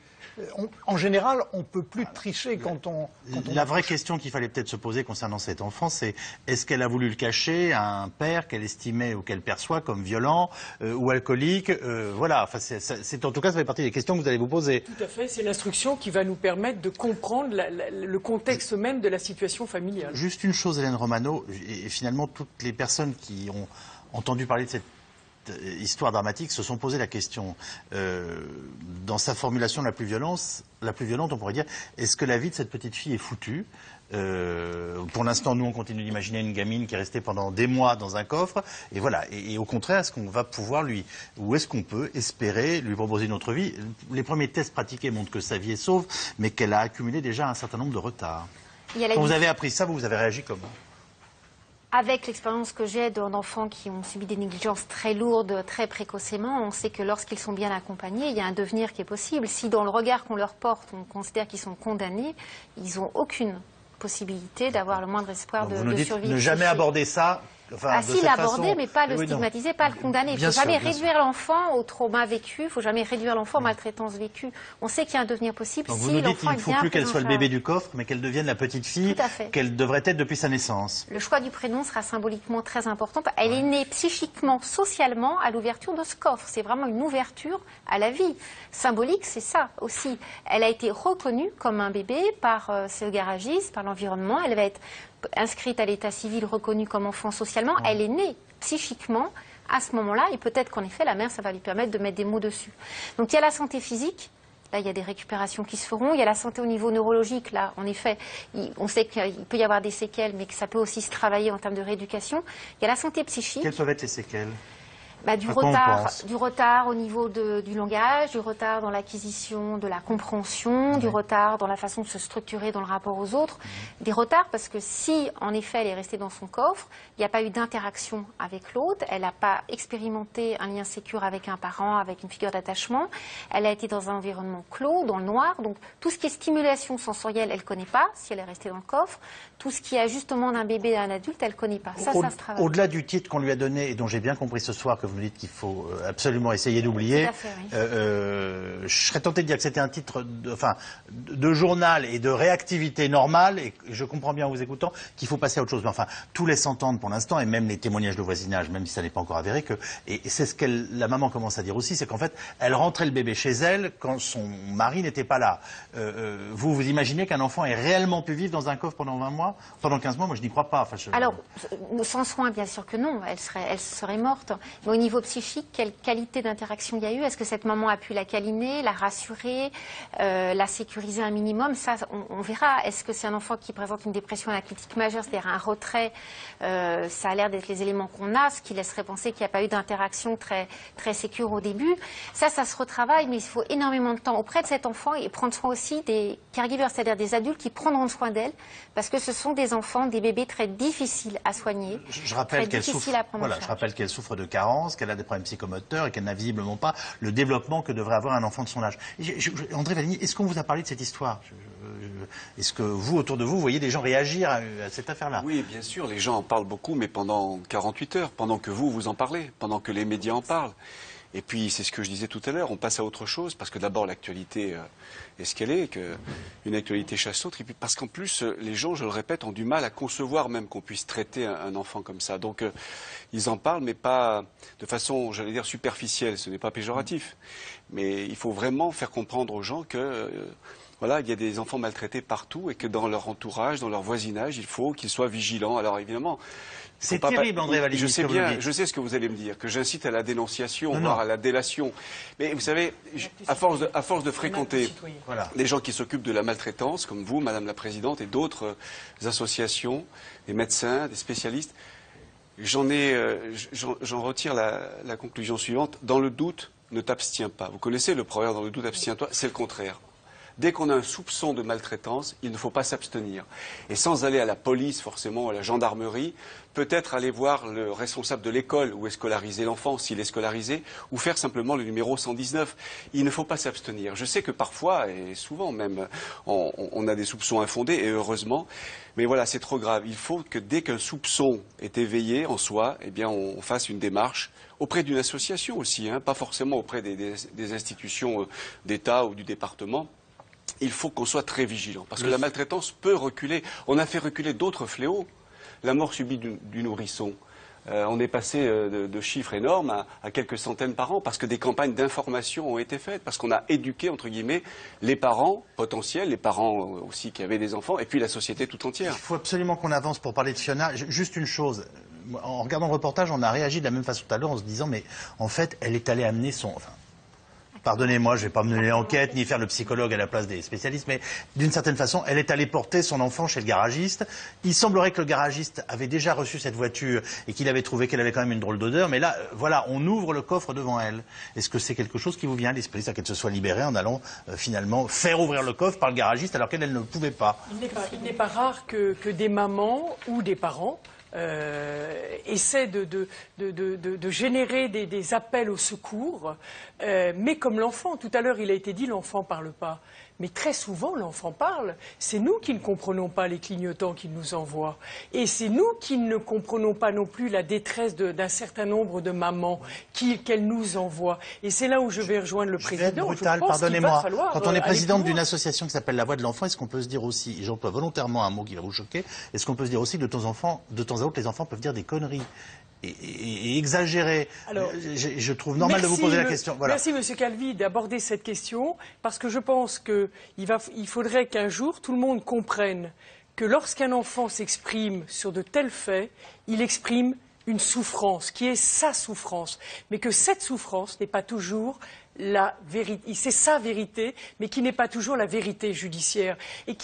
En général, on ne peut plus tricher quand on La vraie question qu'il fallait peut-être se poser concernant cet enfant, c'est est-ce qu'elle a voulu le cacher à un père qu'elle estimait ou qu'elle perçoit comme violent ou alcoolique Voilà, enfin, en tout cas, ça fait partie des questions que vous allez vous poser. Tout à fait, c'est l'instruction qui va nous permettre de comprendre le contexte même de la situation familiale. Juste une chose, Hélène Romano, et finalement, toutes les personnes qui ont entendu parler de cette histoire dramatique se sont posé la question, dans sa formulation la plus violente, on pourrait dire, est-ce que la vie de cette petite fille est foutue ? Pour l'instant, nous, on continue d'imaginer une gamine qui est restée pendant des mois dans un coffre, et voilà. Et au contraire, est-ce qu'on va pouvoir ou est-ce qu'on peut espérer lui proposer une autre vie ? Les premiers tests pratiqués montrent que sa vie est sauve, mais qu'elle a accumulé déjà un certain nombre de retards. Quand vous avez appris ça, vous avez réagi comment ? Avec l'expérience que j'ai d'enfants qui ont subi des négligences très lourdes, très précocement, on sait que lorsqu'ils sont bien accompagnés, il y a un devenir qui est possible. Si dans le regard qu'on leur porte, on considère qu'ils sont condamnés, ils n'ont aucune possibilité d'avoir le moindre espoir de survie. Ne jamais aborder ça. Enfin, si, l'aborder, mais pas le stigmatiser, pas le condamner. Il ne faut jamais réduire l'enfant au trauma vécu, il ne faut jamais réduire l'enfant aux maltraitances vécues. On sait qu'il y a un devenir possible. Donc vous nous dites qu'il ne faut plus qu'elle soit le bébé du coffre, mais qu'elle devienne la petite fille qu'elle devrait être depuis sa naissance. Le choix du prénom sera symboliquement très important. Elle est née psychiquement, socialement, à l'ouverture de ce coffre. C'est vraiment une ouverture à la vie. Symbolique, c'est ça aussi. Elle a été reconnue comme un bébé par ce garagiste, par l'environnement. Elle va être inscrite à l'état civil, reconnue comme enfant socialement, elle est née psychiquement à ce moment-là, et peut-être qu'en effet, la mère, ça va lui permettre de mettre des mots dessus. Donc il y a la santé physique, là il y a des récupérations qui se feront, il y a la santé au niveau neurologique, là en effet, on sait qu'il peut y avoir des séquelles, mais que ça peut aussi se travailler en termes de rééducation. Il y a la santé psychique. Quelles peuvent être les séquelles ? Du retard au niveau du langage, du retard dans l'acquisition de la compréhension, du retard dans la façon de se structurer dans le rapport aux autres. Des retards parce que si, en effet, elle est restée dans son coffre, il n'y a pas eu d'interaction avec l'autre, elle n'a pas expérimenté un lien sécure avec un parent, avec une figure d'attachement, elle a été dans un environnement clos, dans le noir, donc tout ce qui est stimulation sensorielle, elle ne connaît pas, si elle est restée dans le coffre. Tout ce qui est ajustement d'un bébé à un adulte, elle ne connaît pas. Ça se travaille. Au-delà du titre qu'on lui a donné, et dont j'ai bien compris ce soir que vous nous dites qu'il faut absolument essayer d'oublier, je serais tenté de dire que c'était un titre de journal et de réactivité normale, et je comprends bien en vous écoutant qu'il faut passer à autre chose. Mais enfin, tout laisse entendre pour l'instant, et même les témoignages de voisinage, même si ça n'est pas encore avéré, et c'est ce que la maman commence à dire aussi, c'est qu'en fait, elle rentrait le bébé chez elle quand son mari n'était pas là. Vous imaginez qu'un enfant ait réellement pu vivre dans un coffre pendant 20 mois? Pendant 15 mois, moi je n'y crois pas. Alors, sans soin, bien sûr que non, elle serait morte. Mais au niveau psychique, quelle qualité d'interaction il y a eu? Est-ce que cette maman a pu la câliner, la rassurer, la sécuriser un minimum? Ça, on verra. Est-ce que c'est un enfant qui présente une dépression analytique majeure, c'est-à-dire un retrait? Ça a l'air d'être les éléments qu'on a, ce qui laisserait penser qu'il n'y a pas eu d'interaction très sécure au début. Ça se retravaille, mais il faut énormément de temps auprès de cet enfant et prendre soin aussi des caregivers, c'est-à-dire des adultes qui prendront soin d'elle, parce que ce sont des enfants, des bébés très difficiles à soigner. Je rappelle qu'elle souffre de carence, qu'elle a des problèmes psychomoteurs et qu'elle n'a visiblement pas le développement que devrait avoir un enfant de son âge. André Valigny, est-ce qu'on vous a parlé de cette histoire? Est-ce que vous, autour de vous, voyez des gens réagir à cette affaire-là? Oui, bien sûr, les gens en parlent beaucoup, mais pendant 48 heures, pendant que vous en parlez, pendant que les médias en parlent. Et puis, c'est ce que je disais tout à l'heure, on passe à autre chose, parce que d'abord, l'actualité est ce qu'elle est, qu'une actualité chasse l'autre, et puis parce qu'en plus, les gens, je le répète, ont du mal à concevoir même qu'on puisse traiter un enfant comme ça. Donc, ils en parlent, mais pas de façon, j'allais dire, superficielle, ce n'est pas péjoratif. Mais il faut vraiment faire comprendre aux gens que... voilà, il y a des enfants maltraités partout et que dans leur entourage, dans leur voisinage, il faut qu'ils soient vigilants. Alors évidemment... C'est terrible, André Valigny. Je sais bien, je sais ce que vous allez me dire, que j'incite à la dénonciation, voire à la délation. Mais vous savez, à force de fréquenter des gens qui s'occupent de la maltraitance, comme vous, Madame la Présidente, et d'autres associations, des médecins, des spécialistes, j'en retire la conclusion suivante. Dans le doute, ne t'abstiens pas. Vous connaissez le proverbe, dans le doute, abstiens-toi, c'est le contraire. Dès qu'on a un soupçon de maltraitance, il ne faut pas s'abstenir. Et sans aller à la police, forcément, à la gendarmerie, peut-être aller voir le responsable de l'école où est scolarisé l'enfant, s'il est scolarisé, ou faire simplement le numéro 119. Il ne faut pas s'abstenir. Je sais que parfois, et souvent même, on a des soupçons infondés, et heureusement, mais voilà, c'est trop grave. Il faut que dès qu'un soupçon est éveillé en soi, eh bien, on fasse une démarche auprès d'une association aussi, pas forcément auprès des institutions d'État ou du département. Il faut qu'on soit très vigilant, parce que la maltraitance peut reculer. On a fait reculer d'autres fléaux. La mort subie du nourrisson. On est passé de chiffres énormes à quelques centaines par an, parce que des campagnes d'information ont été faites, parce qu'on a éduqué, entre guillemets, les parents potentiels, les parents aussi qui avaient des enfants, et puis la société tout entière. Il faut absolument qu'on avance pour parler de Fiona. Juste une chose. En regardant le reportage, on a réagi de la même façon tout à l'heure en se disant, mais en fait, elle est allée amener son... Pardonnez-moi, je ne vais pas mener l'enquête ni faire le psychologue à la place des spécialistes, mais d'une certaine façon, elle est allée porter son enfant chez le garagiste. Il semblerait que le garagiste avait déjà reçu cette voiture et qu'il avait trouvé qu'elle avait quand même une drôle d'odeur. Mais là, voilà, on ouvre le coffre devant elle. Est-ce que c'est quelque chose qui vous vient à l'esprit, c'est-à-dire qu'elle se soit libérée en allant finalement faire ouvrir le coffre par le garagiste alors qu'elle ne le pouvait pas? Il n'est pas rare que des mamans ou des parents essaie de générer des appels au secours, mais comme l'enfant, tout à l'heure il a été dit, l'enfant parle pas. Mais très souvent, l'enfant parle. C'est nous qui ne comprenons pas les clignotants qu'il nous envoie. Et c'est nous qui ne comprenons pas non plus la détresse d'un certain nombre de mamans qu'elle nous envoie. Et c'est là où je vais rejoindre le président. Brutal, pardonnez-moi. Quand on est présidente d'une association qui s'appelle La Voix de l'Enfant, est-ce qu'on peut se dire aussi, et j'emploie volontairement un mot qui va vous choquer, est-ce qu'on peut se dire aussi que de temps à autre, les enfants peuvent dire des conneries et exagérer. Alors, je trouve normal de vous poser la question. Voilà. Merci, Monsieur Calvi, d'aborder cette question, parce que je pense qu'il faudrait qu'un jour, tout le monde comprenne que lorsqu'un enfant s'exprime sur de tels faits, il exprime une souffrance, qui est sa souffrance, mais que cette souffrance n'est pas toujours la vérité, c'est sa vérité, mais qui n'est pas toujours la vérité judiciaire. Et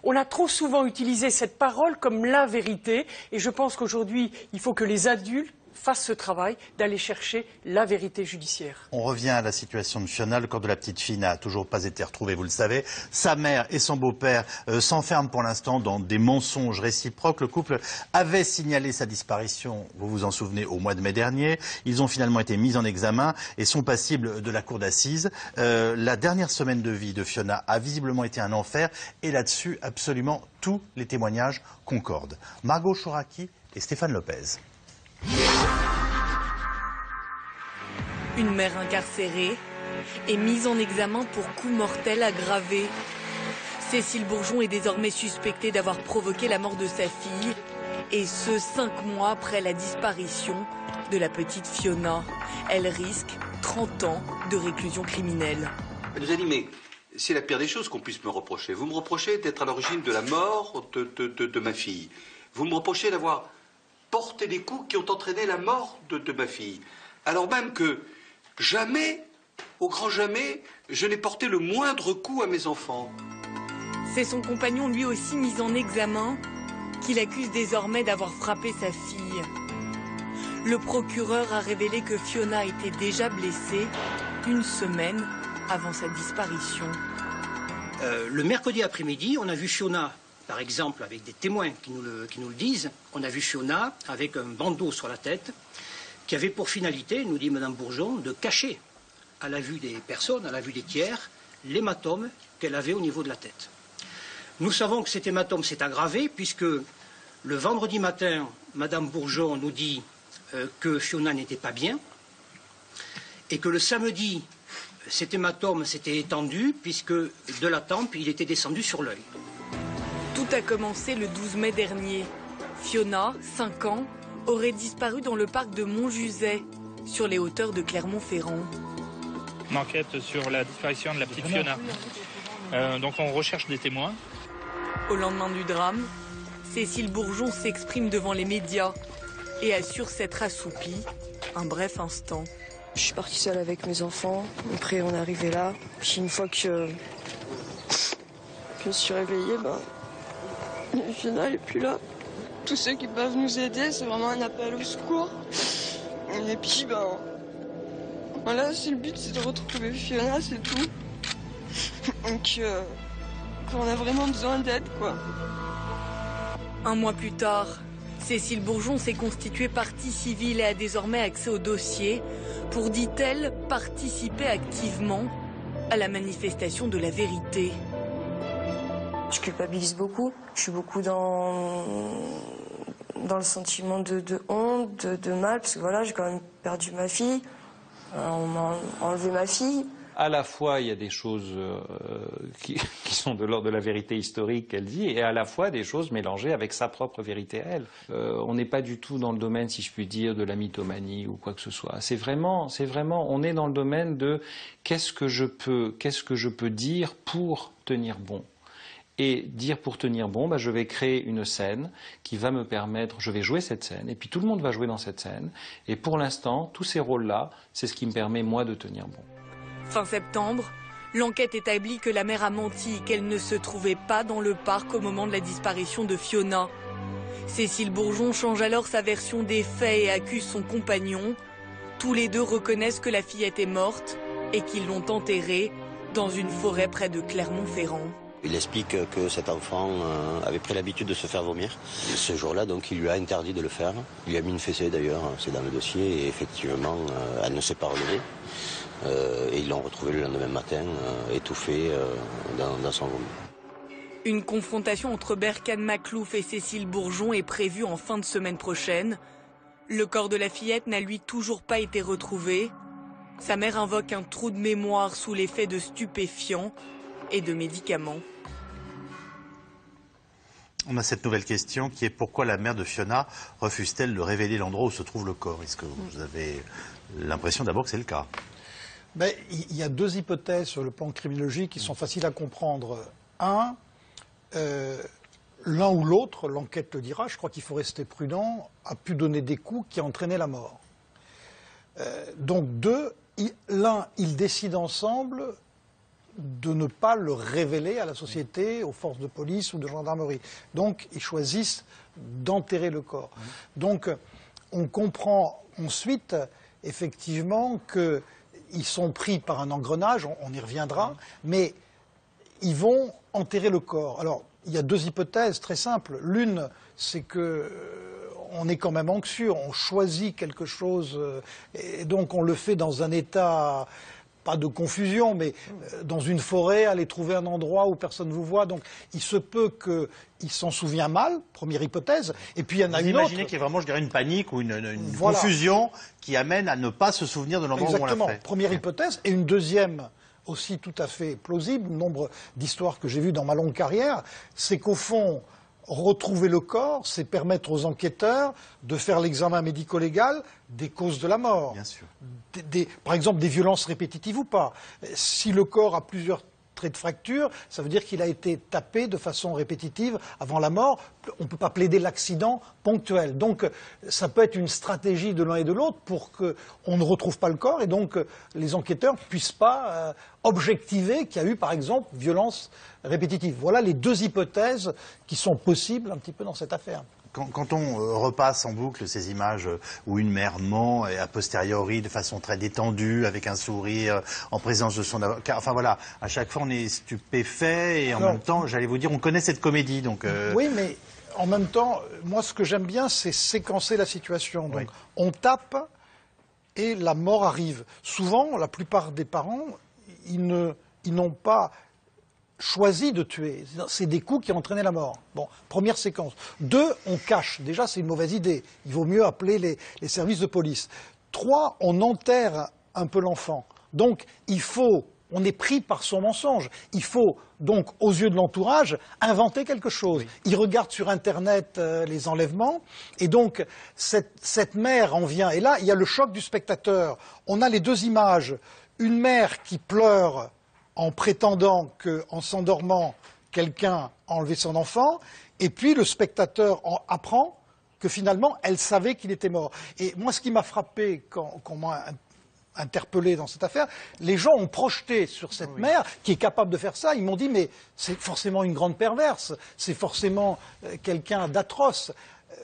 on a trop souvent utilisé cette parole comme la vérité, et je pense qu'aujourd'hui, il faut que les adultes fassent ce travail d'aller chercher la vérité judiciaire. On revient à la situation de Fiona. Le corps de la petite fille n'a toujours pas été retrouvé, vous le savez. Sa mère et son beau-père s'enferment pour l'instant dans des mensonges réciproques. Le couple avait signalé sa disparition, vous vous en souvenez, au mois de mai dernier. Ils ont finalement été mis en examen et sont passibles de la cour d'assises. La dernière semaine de vie de Fiona a visiblement été un enfer et là-dessus, absolument tous les témoignages concordent. Margot Chouraki et Stéphane Lopez. Une mère incarcérée est mise en examen pour coup mortel aggravé. Cécile Bourgeon est désormais suspectée d'avoir provoqué la mort de sa fille, et ce 5 mois après la disparition de la petite Fiona. Elle risque 30 ans de réclusion criminelle. Elle nous a dit, mais c'est la pire des choses qu'on puisse me reprocher. Vous me reprochez d'être à l'origine de la mort de ma fille. Vous me reprochez d'avoir porté des coups qui ont entraîné la mort de ma fille. Alors même que jamais, au grand jamais, je n'ai porté le moindre coup à mes enfants. C'est son compagnon, lui aussi mis en examen, qui l'accuse désormais d'avoir frappé sa fille. Le procureur a révélé que Fiona était déjà blessée 1 semaine avant sa disparition. Le mercredi après-midi, on a vu Fiona, par exemple, avec des témoins qui nous le disent, on a vu Fiona avec un bandeau sur la tête qui avait pour finalité, nous dit Mme Bourgeon, de cacher à la vue des personnes, à la vue des tiers, l'hématome qu'elle avait au niveau de la tête. Nous savons que cet hématome s'est aggravé puisque le vendredi matin, Mme Bourgeon nous dit que Fiona n'était pas bien et que le samedi, cet hématome s'était étendu puisque de la tempe, il était descendu sur l'œil. Tout a commencé le 12 mai dernier. Fiona, 5 ans, aurait disparu dans le parc de Montjuset, sur les hauteurs de Clermont-Ferrand. On enquête sur la disparition de la petite Fiona. Donc on recherche des témoins. Au lendemain du drame, Cécile Bourgeon s'exprime devant les médias et assure s'être assoupie un bref instant. Je suis partie seule avec mes enfants. Après, on est arrivé là. Puis une fois que je me suis réveillée, Fiona n'est plus là. Tous ceux qui peuvent nous aider, c'est vraiment un appel au secours. Et puis, voilà, c'est le but, c'est de retrouver Fiona, c'est tout. Donc, on a vraiment besoin d'aide, quoi. 1 mois plus tard, Cécile Bourgeon s'est constituée partie civile et a désormais accès au dossier pour, dit-elle, participer activement à la manifestation de la vérité. Je culpabilise beaucoup. Je suis beaucoup dans le sentiment de honte, de mal, parce que voilà, j'ai quand même perdu ma fille. On m'a enlevé ma fille. À la fois, il y a des choses qui sont de l'ordre de la vérité historique qu'elle dit, et à la fois des choses mélangées avec sa propre vérité à elle. On n'est pas du tout dans le domaine, si je puis dire, de la mythomanie ou quoi que ce soit. C'est vraiment, on est dans le domaine de qu'est-ce que je peux dire pour tenir bon. Et dire pour tenir bon, je vais créer une scène qui va me permettre, je vais jouer cette scène, et puis tout le monde va jouer dans cette scène. Et pour l'instant, tous ces rôles-là, c'est ce qui me permet, moi, de tenir bon. Fin septembre, l'enquête établit que la mère a menti, qu'elle ne se trouvait pas dans le parc au moment de la disparition de Fiona. Cécile Bourgeon change alors sa version des faits et accuse son compagnon. Tous les deux reconnaissent que la fillette est morte et qu'ils l'ont enterrée dans une forêt près de Clermont-Ferrand. Il explique que cet enfant avait pris l'habitude de se faire vomir. Et ce jour-là, donc, il lui a interdit de le faire. Il lui a mis une fessée d'ailleurs, c'est dans le dossier, et effectivement, elle ne s'est pas relevée. Et ils l'ont retrouvée le lendemain matin, étouffée dans son vomi. Une confrontation entre Berkane Makhlouf et Cécile Bourgeon est prévue en fin de semaine prochaine. Le corps de la fillette n'a lui toujours pas été retrouvé. Sa mère invoque un trou de mémoire sous l'effet de stupéfiants et de médicaments. On a cette nouvelle question qui est pourquoi la mère de Fiona refuse-t-elle de révéler l'endroit où se trouve le corps? Est-ce que vous avez l'impression d'abord que c'est le cas? Il y a deux hypothèses sur le plan criminologique qui sont faciles à comprendre. Un, l'un ou l'autre, l'enquête le dira, je crois qu'il faut rester prudent, a pu donner des coups qui entraînaient la mort. Donc deux, l'un, ils décident ensemble de ne pas le révéler à la société, aux forces de police ou de gendarmerie. Donc ils choisissent d'enterrer le corps. Donc on comprend ensuite effectivement qu'ils sont pris par un engrenage, on y reviendra, mais ils vont enterrer le corps. Alors il y a deux hypothèses très simples. L'une, c'est que on est quand même anxieux, on choisit quelque chose et donc on le fait dans un état, pas de confusion, mais dans une forêt, aller trouver un endroit où personne ne vous voit. Donc il se peut qu'il s'en souvient mal, première hypothèse, et puis il y en a une autre. Vous imaginez qu'il y a vraiment, je dirais, une panique ou une confusion qui amène à ne pas se souvenir de l'endroit où on l'a fait. Exactement, première hypothèse. Et une deuxième, aussi tout à fait plausible, nombre d'histoires que j'ai vues dans ma longue carrière, c'est qu'au fond, retrouver le corps, c'est permettre aux enquêteurs de faire l'examen médico-légal des causes de la mort. Bien sûr. Par exemple, des violences répétitives ou pas. Si le corps a plusieurs traits de fracture, ça veut dire qu'il a été tapé de façon répétitive avant la mort. On ne peut pas plaider l'accident ponctuel. Donc, ça peut être une stratégie de l'un et de l'autre pour qu'on ne retrouve pas le corps et donc les enquêteurs ne puissent pas objectiver qu'il y a eu, par exemple, violence répétitive. Voilà les deux hypothèses qui sont possibles un petit peu dans cette affaire. Quand on repasse en boucle ces images où une mère ment et a posteriori de façon très détendue, avec un sourire, en présence de son avocat, enfin voilà, à chaque fois on est stupéfait et en même temps, j'allais vous dire, on connaît cette comédie. Donc Oui, mais en même temps, moi ce que j'aime bien, c'est séquencer la situation. Donc on tape et la mort arrive. Souvent, la plupart des parents, ils n'ont pas choisi de tuer. C'est des coups qui ont entraîné la mort. Bon, première séquence. Deux, on cache. Déjà, c'est une mauvaise idée. Il vaut mieux appeler les services de police. Trois, on enterre un peu l'enfant. Donc, on est pris par son mensonge. Il faut donc, aux yeux de l'entourage, inventer quelque chose. Oui. Il regarde sur Internet les enlèvements, et donc cette mère en vient. Et là, il y a le choc du spectateur. On a les deux images. Une mère qui pleure en prétendant qu'en s'endormant, quelqu'un a enlevé son enfant, et puis le spectateur apprend que finalement, elle savait qu'il était mort. Et moi, ce qui m'a frappé quand m'a interpellé dans cette affaire, les gens ont projeté sur cette mère qui est capable de faire ça. Ils m'ont dit, mais c'est forcément une grande perverse, c'est forcément quelqu'un d'atroce.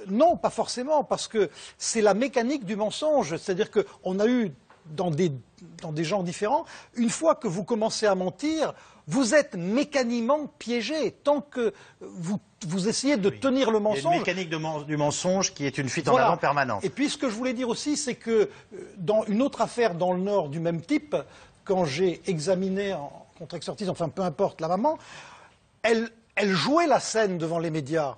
Non, pas forcément, parce que c'est la mécanique du mensonge. C'est-à-dire qu'on a eu dans des genres différents, une fois que vous commencez à mentir, vous êtes mécaniquement piégé. Tant que vous essayez de tenir le mensonge... Il y a une mécanique du mensonge qui est une fuite en avant permanente. Et puis ce que je voulais dire aussi, c'est que dans une autre affaire dans le Nord du même type, quand j'ai examiné en contre-expertise, enfin peu importe, la maman, elle jouait la scène devant les médias.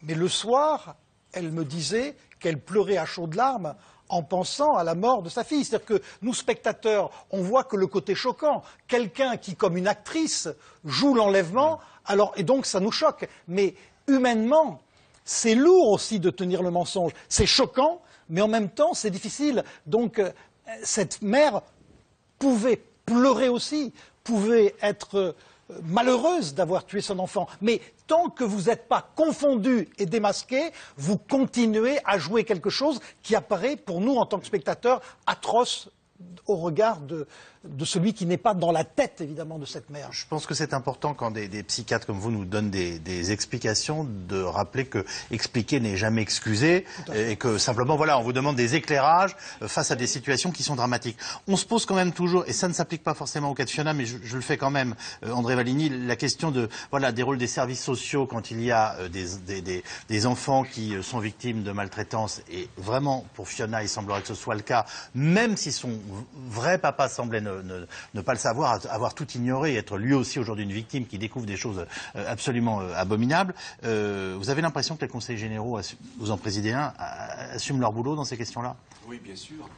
Mais le soir, elle me disait qu'elle pleurait à chaudes larmes en pensant à la mort de sa fille. C'est-à-dire que nous, spectateurs, on voit que le côté choquant, quelqu'un qui, comme une actrice, joue l'enlèvement, et donc ça nous choque. Mais humainement, c'est lourd aussi de tenir le mensonge. C'est choquant, mais en même temps, c'est difficile. Donc cette mère pouvait pleurer aussi, pouvait être malheureuse d'avoir tué son enfant. Mais tant que vous n'êtes pas confondu et démasqué, vous continuez à jouer quelque chose qui apparaît pour nous en tant que spectateurs atroce au regard de celui qui n'est pas dans la tête, évidemment, de cette mère. Je pense que c'est important quand des psychiatres comme vous nous donnent des explications, de rappeler que expliquer n'est jamais excuser et que simplement, voilà, on vous demande des éclairages face à des situations qui sont dramatiques. On se pose quand même toujours, et ça ne s'applique pas forcément au cas de Fiona, mais je le fais quand même, André Valigny, la question de, voilà, des rôles des services sociaux quand il y a des enfants qui sont victimes de maltraitance. Et vraiment, pour Fiona, il semblerait que ce soit le cas, même si son vrai papa semblait ne pas le savoir, avoir tout ignoré et être lui aussi aujourd'hui une victime qui découvre des choses absolument abominables. Vous avez l'impression que les conseils généraux, vous en présidez un, assument leur boulot dans ces questions-là? Oui, bien sûr.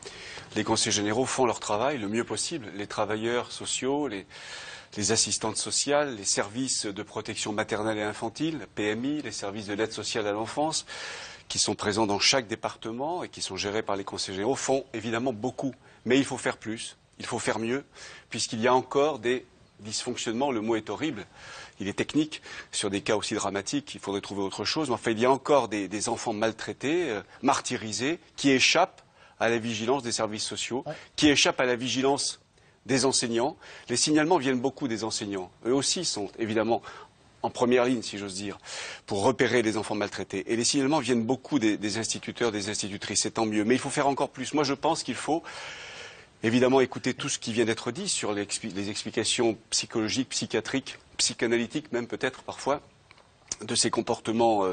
Les conseils généraux font leur travail le mieux possible. Les travailleurs sociaux, les assistantes sociales, les services de protection maternelle et infantile, PMI, les services de l'aide sociale à l'enfance, qui sont présents dans chaque département et qui sont gérés par les conseils généraux, font évidemment beaucoup. Mais il faut faire plus. Il faut faire mieux, puisqu'il y a encore des dysfonctionnements, le mot est horrible, il est technique, sur des cas aussi dramatiques, il faudrait trouver autre chose, mais enfin il y a encore des enfants maltraités, martyrisés, qui échappent à la vigilance des services sociaux, qui échappent à la vigilance des enseignants. Les signalements viennent beaucoup des enseignants, eux aussi sont évidemment en première ligne, si j'ose dire, pour repérer les enfants maltraités. Et les signalements viennent beaucoup des instituteurs, des institutrices, c'est tant mieux, mais il faut faire encore plus. Moi je pense qu'il faut évidemment, écoutez tout ce qui vient d'être dit sur les explications psychologiques, psychiatriques, psychanalytiques même peut-être parfois, de ces comportements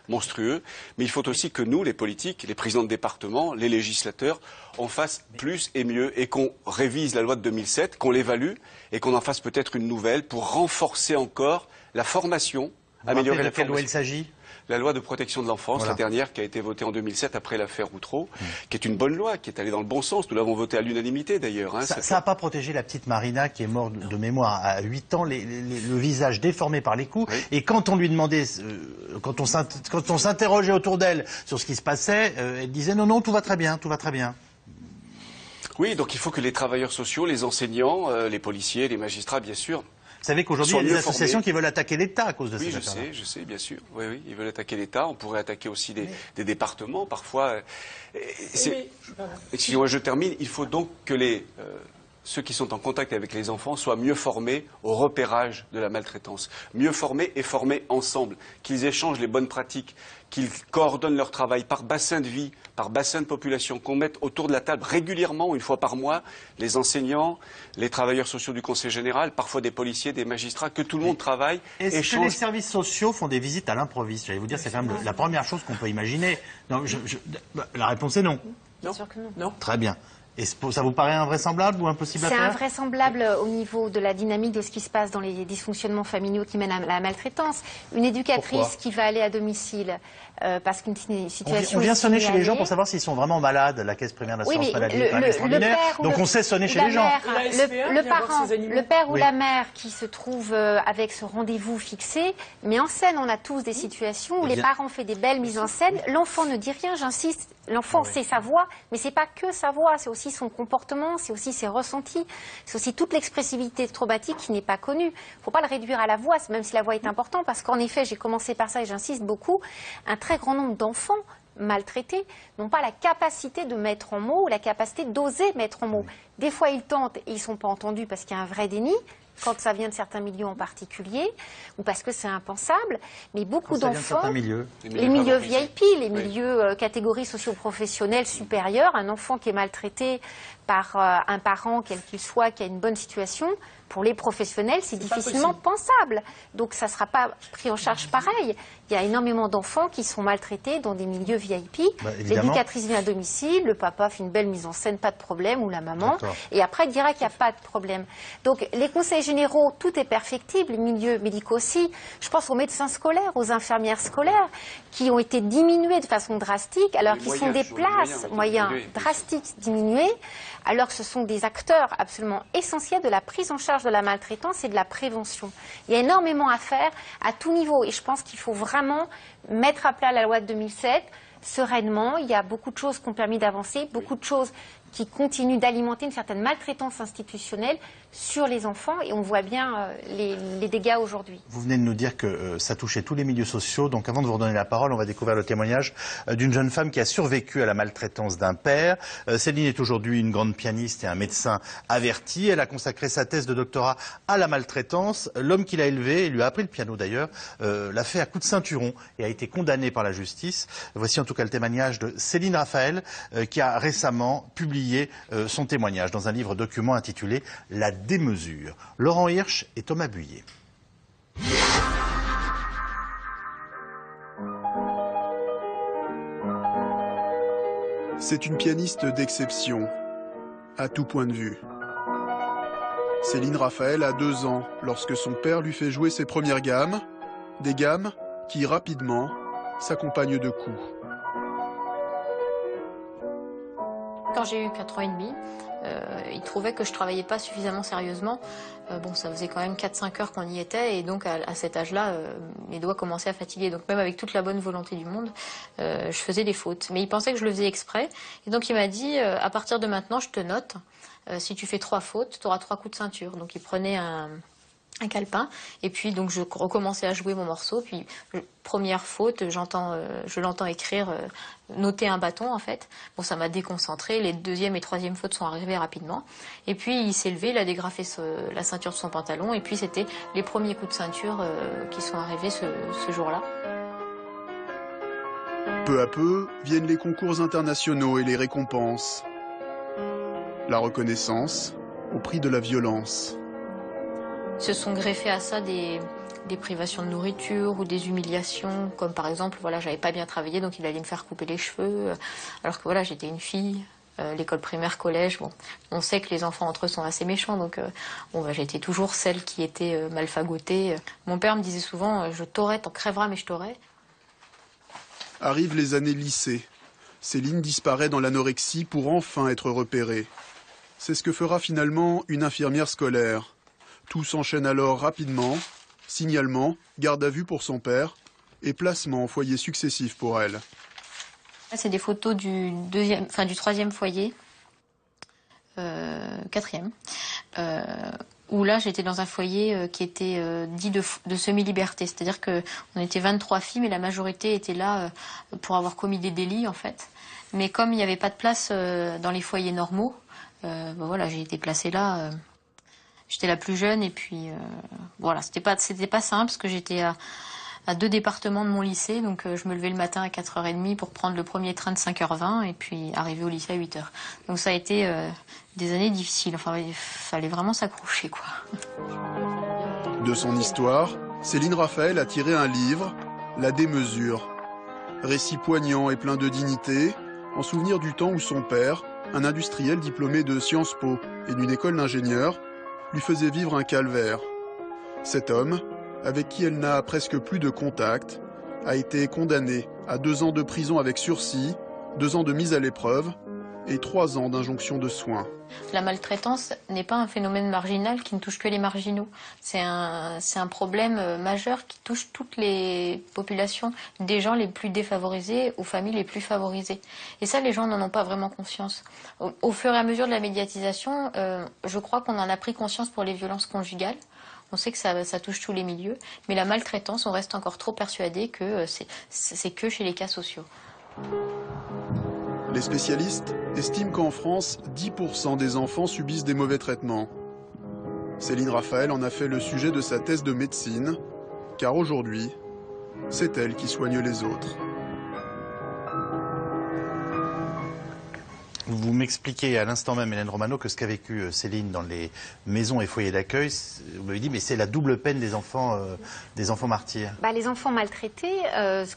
monstrueux. Mais il faut aussi que nous, les politiques, les présidents de département, les législateurs, on fasse plus et mieux et qu'on révise la loi de 2007, qu'on l'évalue et qu'on en fasse peut-être une nouvelle pour renforcer encore la formation, améliorer la formation. De quelle loi il s'agit ? La loi de protection de l'enfance, voilà. La dernière qui a été votée en 2007 après l'affaire Outreau, qui est une bonne loi, qui est allée dans le bon sens. Nous l'avons votée à l'unanimité d'ailleurs. Hein, ça n'a pas protégé la petite Marina qui est morte de mémoire à 8 ans, le visage déformé par les coups. Oui. Et quand on lui demandait, quand on s'interrogeait autour d'elle sur ce qui se passait, elle disait non, non, tout va très bien, tout va très bien. Oui, donc il faut que les travailleurs sociaux, les enseignants, les policiers, les magistrats, bien sûr. Vous savez qu'aujourd'hui, il y a des associations qui veulent attaquer l'État à cause de cette affaire-là. Oui, je sais, bien sûr. Oui, oui, ils veulent attaquer l'État. On pourrait attaquer aussi des départements, parfois. Excusez-moi, je termine. Il faut donc que ceux qui sont en contact avec les enfants soient mieux formés au repérage de la maltraitance. Mieux formés et formés ensemble. Qu'ils échangent les bonnes pratiques, qu'ils coordonnent leur travail par bassin de vie, par bassin de population, qu'on mette autour de la table régulièrement, une fois par mois, les enseignants, les travailleurs sociaux du Conseil général, parfois des policiers, des magistrats, que tout le monde travaille. Est-ce que les services sociaux font des visites à l'improviste? J'allais vous dire, c'est quand même la première chose qu'on peut imaginer. Non, la réponse est non. Bien sûr que non. Non. Très bien. Et ça vous paraît invraisemblable ou impossible à faire? C'est invraisemblable au niveau de la dynamique de ce qui se passe dans les dysfonctionnements familiaux qui mènent à la maltraitance. Une éducatrice qui va aller à domicile parce qu'une situation... On vient sonner chez les gens pour savoir s'ils sont vraiment malades. La caisse primaire d'assurance maladie est quand même extraordinaire. Donc on sait sonner chez les gens. Le père ou la mère qui se trouve avec ce rendez-vous fixé, mais en scène, on a tous des situations où les parents font des belles mises en scène. L'enfant ne dit rien, j'insiste. L'enfant, c'est sa voix, mais c'est pas que sa voix, c'est aussi son comportement, c'est aussi ses ressentis, c'est aussi toute l'expressivité traumatique qui n'est pas connue. Il ne faut pas le réduire à la voix, même si la voix est importante, parce qu'en effet, j'ai commencé par ça et j'insiste beaucoup, un très grand nombre d'enfants maltraités n'ont pas la capacité de mettre en mots ou la capacité d'oser mettre en mots. Des fois, ils tentent et ils ne sont pas entendus parce qu'il y a un vrai déni, quand ça vient de certains milieux en particulier, ou parce que c'est impensable, mais beaucoup d'enfants, les milieux VIP, les milieux catégories socio-professionnelles supérieures, un enfant qui est maltraité par un parent, quel qu'il soit, qui a une bonne situation, pour les professionnels, c'est difficilement pensable. Donc ça ne sera pas pris en charge pareil. Il y a énormément d'enfants qui sont maltraités dans des milieux VIP. L'éducatrice vient à domicile, le papa fait une belle mise en scène, pas de problème, ou la maman. Et après, il dira qu'il n'y a pas de problème. Donc les conseils généraux, tout est perfectible, les milieux médicaux aussi. Je pense aux médecins scolaires, aux infirmières scolaires, qui ont été diminués de façon drastique, alors qu'ils sont des places, moyens drastiques diminués, alors que ce sont des acteurs absolument essentiels de la prise en charge de la maltraitance et de la prévention. Il y a énormément à faire à tout niveau et je pense qu'il faut vraiment mettre à plat la loi de 2007, sereinement. Il y a beaucoup de choses qui ont permis d'avancer, beaucoup de choses qui continuent d'alimenter une certaine maltraitance institutionnelle sur les enfants, et on voit bien les dégâts aujourd'hui. Vous venez de nous dire que ça touchait tous les milieux sociaux, donc avant de vous redonner la parole, on va découvrir le témoignage d'une jeune femme qui a survécu à la maltraitance d'un père. Céline est aujourd'hui une grande pianiste et un médecin averti. Elle a consacré sa thèse de doctorat à la maltraitance. L'homme qui l'a élevée, et lui a appris le piano d'ailleurs, l'a fait à coups de ceinturon et a été condamné par la justice. Voici en tout cas le témoignage de Céline Raphaël, qui a récemment publié son témoignage dans un livre document intitulé « La démesure ». Laurent Hirsch et Thomas Buyer. C'est une pianiste d'exception, à tout point de vue. Céline Raphaël a 2 ans lorsque son père lui fait jouer ses premières gammes, des gammes qui, rapidement, s'accompagnent de coups. Quand j'ai eu 4 ans et demi, il trouvait que je travaillais pas suffisamment sérieusement. Bon, ça faisait quand même 4-5 heures qu'on y était, et donc à cet âge-là, mes doigts commençaient à fatiguer. Donc même avec toute la bonne volonté du monde, je faisais des fautes. Mais il pensait que je le faisais exprès, et donc il m'a dit, à partir de maintenant, je te note. Si tu fais 3 fautes, tu auras 3 coups de ceinture. Donc il prenait un calepin, et puis donc je recommençais à jouer mon morceau, puis première faute, je l'entends écrire, noter un bâton en fait. Bon, ça m'a déconcentré, les 2e et 3e fautes sont arrivées rapidement, et puis il s'est levé, il a dégrafé la ceinture de son pantalon, et puis c'était les premiers coups de ceinture qui sont arrivés ce jour-là. Peu à peu, viennent les concours internationaux et les récompenses. La reconnaissance au prix de la violence. Se sont greffés à ça des privations de nourriture ou des humiliations, comme par exemple, voilà, j'avais pas bien travaillé, donc il allait me faire couper les cheveux, alors que voilà, j'étais une fille, l'école primaire, collège, bon, on sait que les enfants entre eux sont assez méchants, donc bon, bah, j'étais toujours celle qui était mal fagotée. Mon père me disait souvent, je t'aurai, t'en crèveras, mais je t'aurai. Arrivent les années lycée. Céline disparaît dans l'anorexie pour enfin être repérée. C'est ce que fera finalement une infirmière scolaire. Tout s'enchaîne alors rapidement, signalement, garde à vue pour son père et placement en foyer successif pour elle. C'est des photos du 3e foyer, 4e, où là j'étais dans un foyer qui était dit de semi-liberté, c'est-à-dire qu'on était 23 filles, mais la majorité était là pour avoir commis des délits en fait. Mais comme il n'y avait pas de place dans les foyers normaux, ben voilà, j'ai été placée là. J'étais la plus jeune, et puis voilà, c'était pas simple parce que j'étais à 2 départements de mon lycée, donc je me levais le matin à 4h30 pour prendre le premier train de 5h20 et puis arriver au lycée à 8h. Donc ça a été des années difficiles, enfin il fallait vraiment s'accrocher quoi. De son histoire, Céline Raphaël a tiré un livre, La démesure. Récit poignant et plein de dignité, en souvenir du temps où son père, un industriel diplômé de Sciences Po et d'une école d'ingénieurs, lui faisait vivre un calvaire. Cet homme, avec qui elle n'a presque plus de contact, a été condamné à 2 ans de prison avec sursis, 2 ans de mise à l'épreuve et 3 ans d'injonction de soins. La maltraitance n'est pas un phénomène marginal qui ne touche que les marginaux. C'est un problème majeur qui touche toutes les populations, des gens les plus défavorisés aux familles les plus favorisées. Et ça, les gens n'en ont pas vraiment conscience. Au fur et à mesure de la médiatisation, je crois qu'on en a pris conscience pour les violences conjugales. On sait que ça touche tous les milieux, mais la maltraitance, on reste encore trop persuadé que c'est que chez les cas sociaux. Les spécialistes estiment qu'en France, 10% des enfants subissent des mauvais traitements. Céline Raphaël en a fait le sujet de sa thèse de médecine, car aujourd'hui, c'est elle qui soigne les autres. Vous m'expliquez à l'instant même, Hélène Romano, que ce qu'a vécu Céline dans les maisons et foyers d'accueil, vous m'avez dit, mais c'est la double peine des enfants martyrs. Bah, les enfants maltraités,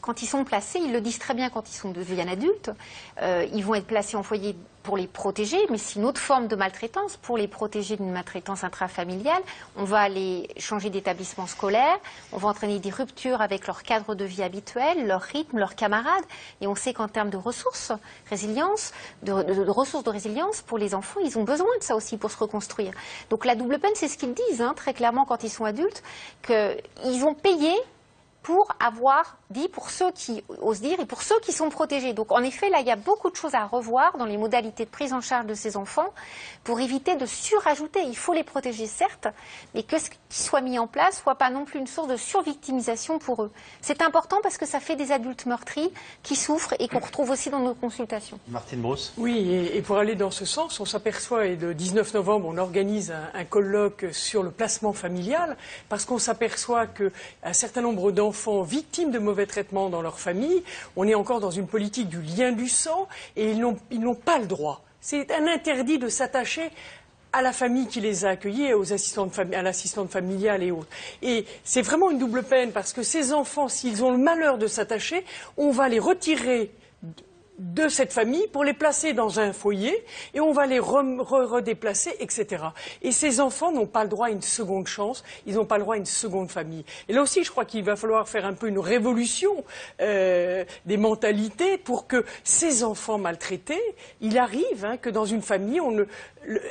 quand ils sont placés, ils le disent très bien quand ils deviennent adultes, ils vont être placés en foyer pour les protéger, mais c'est une autre forme de maltraitance, pour les protéger d'une maltraitance intrafamiliale. On va les changer d'établissement scolaire, on va entraîner des ruptures avec leur cadre de vie habituel, leur rythme, leurs camarades, et on sait qu'en termes de ressources, de ressources de résilience, pour les enfants, ils ont besoin de ça aussi pour se reconstruire. Donc la double peine, c'est ce qu'ils disent, hein, très clairement quand ils sont adultes, qu'ils ont payé pour avoir dit, pour ceux qui osent dire et pour ceux qui sont protégés. Donc en effet, là, il y a beaucoup de choses à revoir dans les modalités de prise en charge de ces enfants pour éviter de surajouter. Il faut les protéger, certes, mais que ce qui soit mis en place soit pas non plus une source de survictimisation pour eux. C'est important parce que ça fait des adultes meurtris qui souffrent et qu'on retrouve aussi dans nos consultations. Martine Brousse. Oui, et pour aller dans ce sens, on s'aperçoit, et le 19 novembre, on organise un colloque sur le placement familial, parce qu'on s'aperçoit qu'un certain nombre d'enfants victimes de mauvais traitements dans leur famille, on est encore dans une politique du lien du sang, et ils n'ont pas le droit. C'est un interdit de s'attacher à la famille qui les a accueillis, à l'assistante familiale et autres. Et c'est vraiment une double peine, parce que ces enfants, s'ils ont le malheur de s'attacher, on va les retirer de cette famille pour les placer dans un foyer et on va les redéplacer, etc. Et ces enfants n'ont pas le droit à une seconde chance, ils n'ont pas le droit à une seconde famille. Et là aussi, je crois qu'il va falloir faire un peu une révolution des mentalités pour que ces enfants maltraités, il arrive que dans une famille,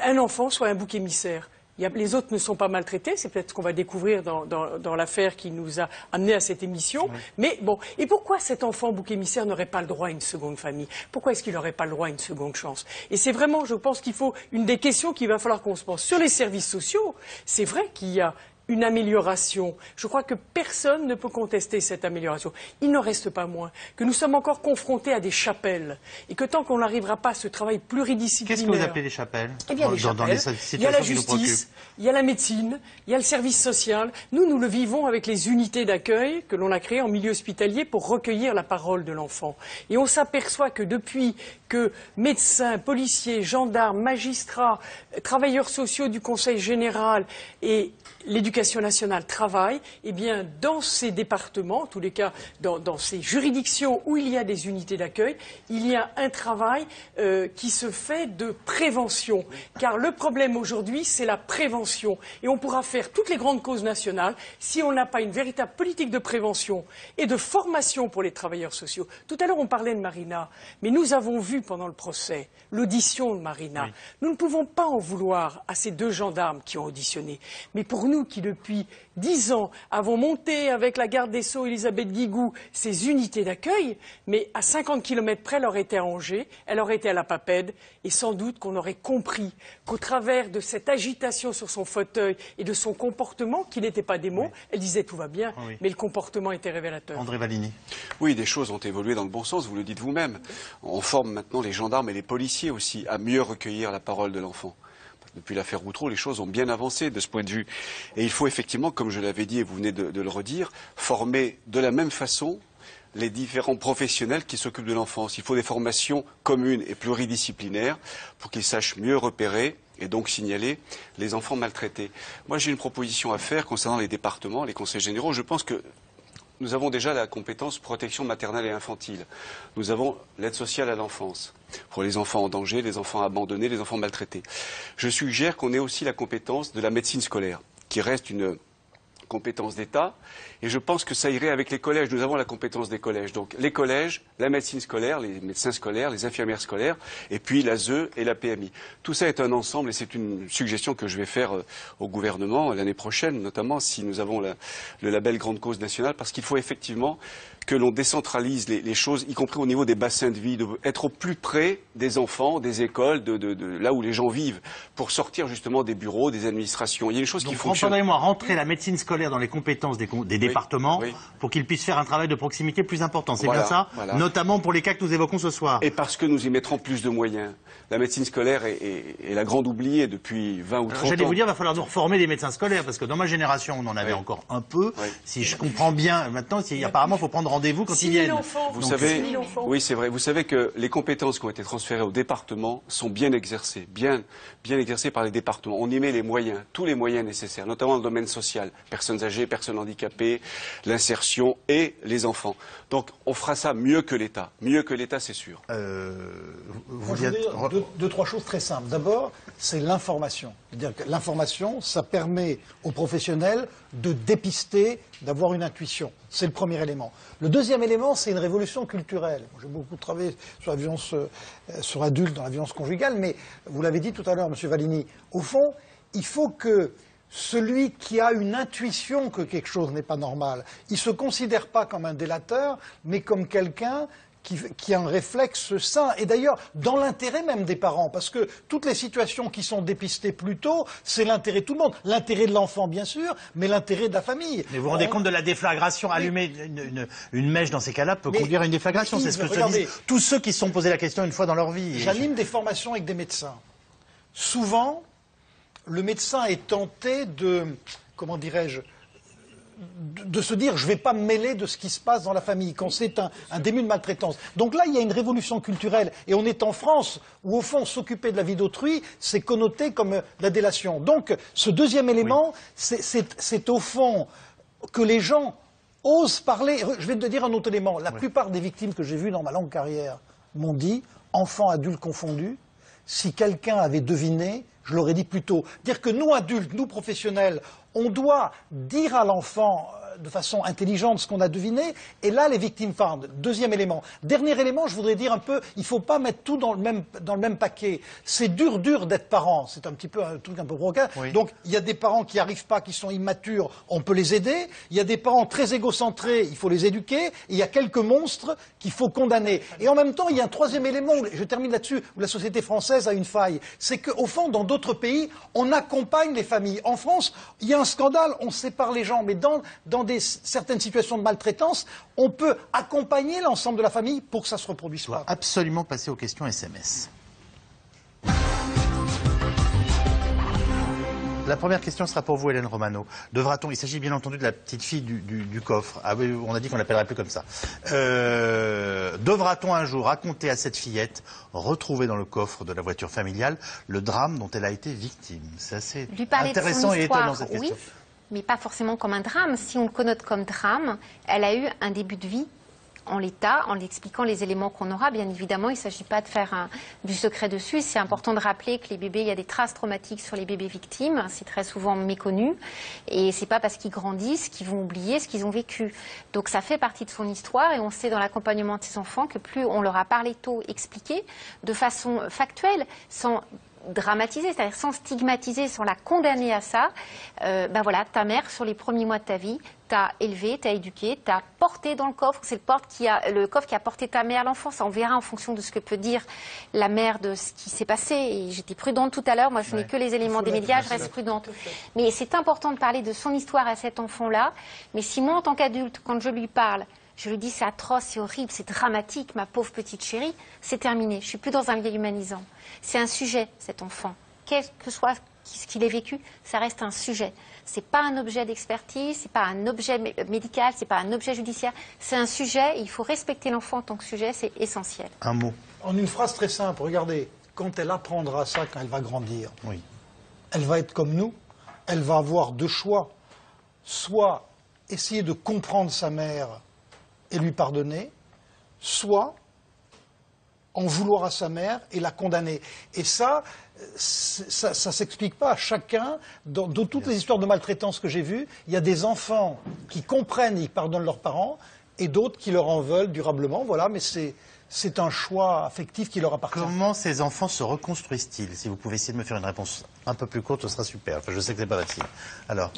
un enfant soit un bouc émissaire. Les autres ne sont pas maltraités, c'est peut-être ce qu'on va découvrir dans l'affaire qui nous a amené à cette émission. Oui. Mais bon, et pourquoi cet enfant bouc émissaire n'aurait pas le droit à une seconde famille? Pourquoi est-ce qu'il n'aurait pas le droit à une seconde chance? Et c'est vraiment, je pense qu'il faut une des questions qu'il va falloir qu'on se pose. Sur les services sociaux, c'est vrai qu'il y a une amélioration. Je crois que personne ne peut contester cette amélioration. Il ne reste pas moins que nous sommes encore confrontés à des chapelles et que tant qu'on n'arrivera pas à ce travail pluridisciplinaire... Qu'est-ce que vous appelez les chapelles? Eh bien, les chapelles, il y a la justice, il y a la médecine, il y a le service social. Nous le vivons avec les unités d'accueil que l'on a créées en milieu hospitalier pour recueillir la parole de l'enfant. Et on s'aperçoit que depuis que médecins, policiers, gendarmes, magistrats, travailleurs sociaux du Conseil général et l'Éducation nationale travaille, eh bien, dans ces départements, en tous les cas dans ces juridictions où il y a des unités d'accueil, il y a un travail qui se fait de prévention. Car le problème aujourd'hui, c'est la prévention. Et on pourra faire toutes les grandes causes nationales si on n'a pas une véritable politique de prévention et de formation pour les travailleurs sociaux. Tout à l'heure, on parlait de Marina, mais nous avons vu pendant le procès l'audition de Marina. Oui. Nous ne pouvons pas en vouloir à ces deux gendarmes qui ont auditionné. Mais pour nous qui, depuis 10 ans, avons monté avec la garde des Sceaux, Elisabeth Guigou, ces unités d'accueil, mais à 50 km près, elle aurait été à Angers, elle aurait été à la Papède, et sans doute qu'on aurait compris qu'au travers de cette agitation sur son fauteuil et de son comportement, qui n'était pas des mots, oui. Elle disait tout va bien, oui. Mais le comportement était révélateur. André Valigny. Oui, des choses ont évolué dans le bon sens, vous le dites vous-même. On forme maintenant les gendarmes et les policiers aussi à mieux recueillir la parole de l'enfant. Depuis l'affaire Routreau, les choses ont bien avancé de ce point de vue. Et il faut effectivement, comme je l'avais dit et vous venez de le redire, former de la même façon les différents professionnels qui s'occupent de l'enfance. Il faut des formations communes et pluridisciplinaires pour qu'ils sachent mieux repérer et donc signaler les enfants maltraités. Moi, j'ai une proposition à faire concernant les départements, les conseils généraux. Je pense que nous avons déjà la compétence protection maternelle et infantile. Nous avons l'aide sociale à l'enfance pour les enfants en danger, les enfants abandonnés, les enfants maltraités. Je suggère qu'on ait aussi la compétence de la médecine scolaire, qui reste une compétence d'État. Et je pense que ça irait avec les collèges. Nous avons la compétence des collèges. Donc les collèges, la médecine scolaire, les médecins scolaires, les infirmières scolaires, et puis l'ASE et la PMI. Tout ça est un ensemble et c'est une suggestion que je vais faire au gouvernement l'année prochaine, notamment si nous avons le label Grande Cause nationale, parce qu'il faut effectivement que l'on décentralise les choses, y compris au niveau des bassins de vie, être au plus près des enfants, des écoles, de là où les gens vivent, pour sortir justement des bureaux, des administrations. Il y a une chose qui fonctionne. Pardonnez-moi, rentrer la médecine scolaire dans les compétences des départements, oui. Pour qu'ils puissent faire un travail de proximité plus important. C'est bien ça, voilà. Notamment pour les cas que nous évoquons ce soir. Et parce que nous y mettrons plus de moyens. La médecine scolaire est la grande oubliée depuis 20 ou 30 ans. J'allais vous dire, il va falloir nous reformer des médecins scolaires, parce que dans ma génération, on en avait encore un peu. Oui. Si je comprends bien, maintenant, apparemment, il faut prendre rendez-vous quand ils viennent. Vous savez, oui, c'est vrai. Vous savez que les compétences qui ont été transférées au département sont bien exercées, bien exercées par les départements. On y met les moyens, tous les moyens nécessaires, notamment dans le domaine social, personnes âgées, personnes handicapées, l'insertion et les enfants. Donc, on fera ça mieux que l'État. Mieux que l'État, c'est sûr. Moi, je veux dire deux, trois choses très simples. D'abord, c'est l'information. C'est-à-dire que l'information, ça permet aux professionnels de dépister, d'avoir une intuition. C'est le premier élément. Le deuxième élément, c'est une révolution culturelle. J'ai beaucoup travaillé sur la violence sur adulte, dans la violence conjugale, mais vous l'avez dit tout à l'heure, M. Valigny, au fond, il faut que celui qui a une intuition que quelque chose n'est pas normal, il ne se considère pas comme un délateur, mais comme quelqu'un qui a un réflexe sain. Et d'ailleurs, dans l'intérêt même des parents, parce que toutes les situations qui sont dépistées plus tôt, c'est l'intérêt de tout le monde. L'intérêt de l'enfant, bien sûr, mais l'intérêt de la famille. Mais vous vous rendez compte de la déflagration? Allumer une mèche dans ces cas-là peut conduire à une déflagration. C'est ce que se disent tous ceux qui se sont posé la question une fois dans leur vie. J'anime des formations avec des médecins. Souvent, le médecin est tenté de, comment dirais-je, de se dire je ne vais pas me mêler de ce qui se passe dans la famille quand c'est un début de maltraitance. Donc là, il y a une révolution culturelle et on est en France où au fond s'occuper de la vie d'autrui, c'est connoté comme la délation. Donc ce deuxième élément, c'est au fond que les gens osent parler. Je vais te dire un autre élément. La plupart des victimes que j'ai vues dans ma longue carrière m'ont dit, enfants, adultes confondus, si quelqu'un avait deviné, je l'aurais dit plus tôt. Dire que nous adultes, nous professionnels, on doit dire à l'enfant de façon intelligente ce qu'on a deviné, et là les victimes parlent. Deuxième élément. Dernier élément, je voudrais dire un peu, il ne faut pas mettre tout dans le même paquet. C'est dur d'être parent, c'est un petit peu un truc un peu provocateur. Oui. Donc il y a des parents qui n'y arrivent pas, qui sont immatures, on peut les aider. Il y a des parents très égocentrés, il faut les éduquer. Et il y a quelques monstres qu'il faut condamner. Et en même temps, il y a un troisième élément, je termine là-dessus, où la société française a une faille. C'est qu'au fond, dans d'autres pays, on accompagne les familles. En France, il y a un scandale, on sépare les gens, mais dans certaines situations de maltraitance, on peut accompagner l'ensemble de la famille pour que ça se reproduise pas. Absolument passer aux questions SMS. La première question sera pour vous, Hélène Romano. Devra-t-on, il s'agit bien entendu de la petite fille du coffre. Ah oui, on a dit qu'on l'appellerait plus comme ça. Devra-t-on un jour raconter à cette fillette, retrouvée dans le coffre de la voiture familiale, le drame dont elle a été victime? C'est assez intéressant et étonnant cette question. Oui, mais pas forcément comme un drame. Si on le connote comme drame, elle a eu un début de vie en l'état, en expliquant les éléments qu'on aura. Bien évidemment, il ne s'agit pas de faire du secret dessus. C'est important de rappeler que les bébés, il y a des traces traumatiques sur les bébés victimes. C'est très souvent méconnu. Et c'est pas parce qu'ils grandissent qu'ils vont oublier ce qu'ils ont vécu. Donc ça fait partie de son histoire. Et on sait dans l'accompagnement de ces enfants que plus on leur a parlé tôt, expliqué, de façon factuelle, sans dramatiser, c'est-à-dire sans stigmatiser, sans la condamner à ça, ben voilà, ta mère, sur les premiers mois de ta vie, t'a élevé, t'a éduqué, t'a porté dans le coffre. C'est le coffre qui a porté ta mère à l'enfance. On verra en fonction de ce que peut dire la mère de ce qui s'est passé. Et j'étais prudente tout à l'heure. Moi, je n'ai que les éléments des médias, je reste prudente. Mais c'est important de parler de son histoire à cet enfant-là. Mais si moi, en tant qu'adulte, quand je lui parle, je lui dis c'est atroce, c'est horrible, c'est dramatique, ma pauvre petite chérie, c'est terminé. Je ne suis plus dans un lien humanisant. C'est un sujet, cet enfant. Quel que soit ce qu'il ait vécu, ça reste un sujet. Ce n'est pas un objet d'expertise, ce n'est pas un objet médical, ce n'est pas un objet judiciaire. C'est un sujet, et il faut respecter l'enfant en tant que sujet, c'est essentiel. Un mot. En une phrase très simple, regardez, quand elle apprendra ça, quand elle va grandir, elle va être comme nous, elle va avoir deux choix. Soit essayer de comprendre sa mère et lui pardonner, soit en vouloir à sa mère et la condamner. Et ça ne s'explique pas à chacun. Dans toutes les histoires de maltraitance que j'ai vues, il y a des enfants qui comprennent et qui pardonnent leurs parents, et d'autres qui leur en veulent durablement. Voilà, mais c'est un choix affectif qui leur appartient. Comment ces enfants se reconstruisent-ils? Si vous pouvez essayer de me faire une réponse un peu plus courte, ce sera super. Enfin, je sais que ce n'est pas facile. Alors,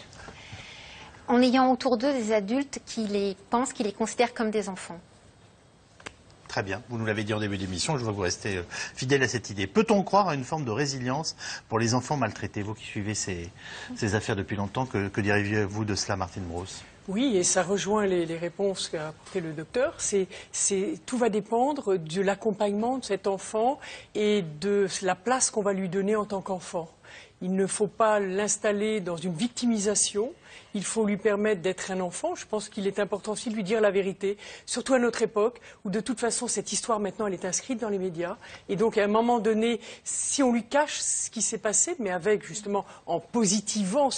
en ayant autour d'eux des adultes qui les pensent, qui les considèrent comme des enfants. Très bien, vous nous l'avez dit en début d'émission, je vois que vous restez fidèle à cette idée. Peut-on croire à une forme de résilience pour les enfants maltraités? Vous qui suivez ces affaires depuis longtemps, que diriez-vous de cela, Martine Brosse? Oui, et ça rejoint les réponses qu'a apportées le docteur. Tout va dépendre de l'accompagnement de cet enfant et de la place qu'on va lui donner en tant qu'enfant. Il ne faut pas l'installer dans une victimisation. Il faut lui permettre d'être un enfant. Je pense qu'il est important aussi de lui dire la vérité, surtout à notre époque, où de toute façon, cette histoire, maintenant, elle est inscrite dans les médias. Et donc, à un moment donné, si on lui cache ce qui s'est passé, mais avec, justement, en positivant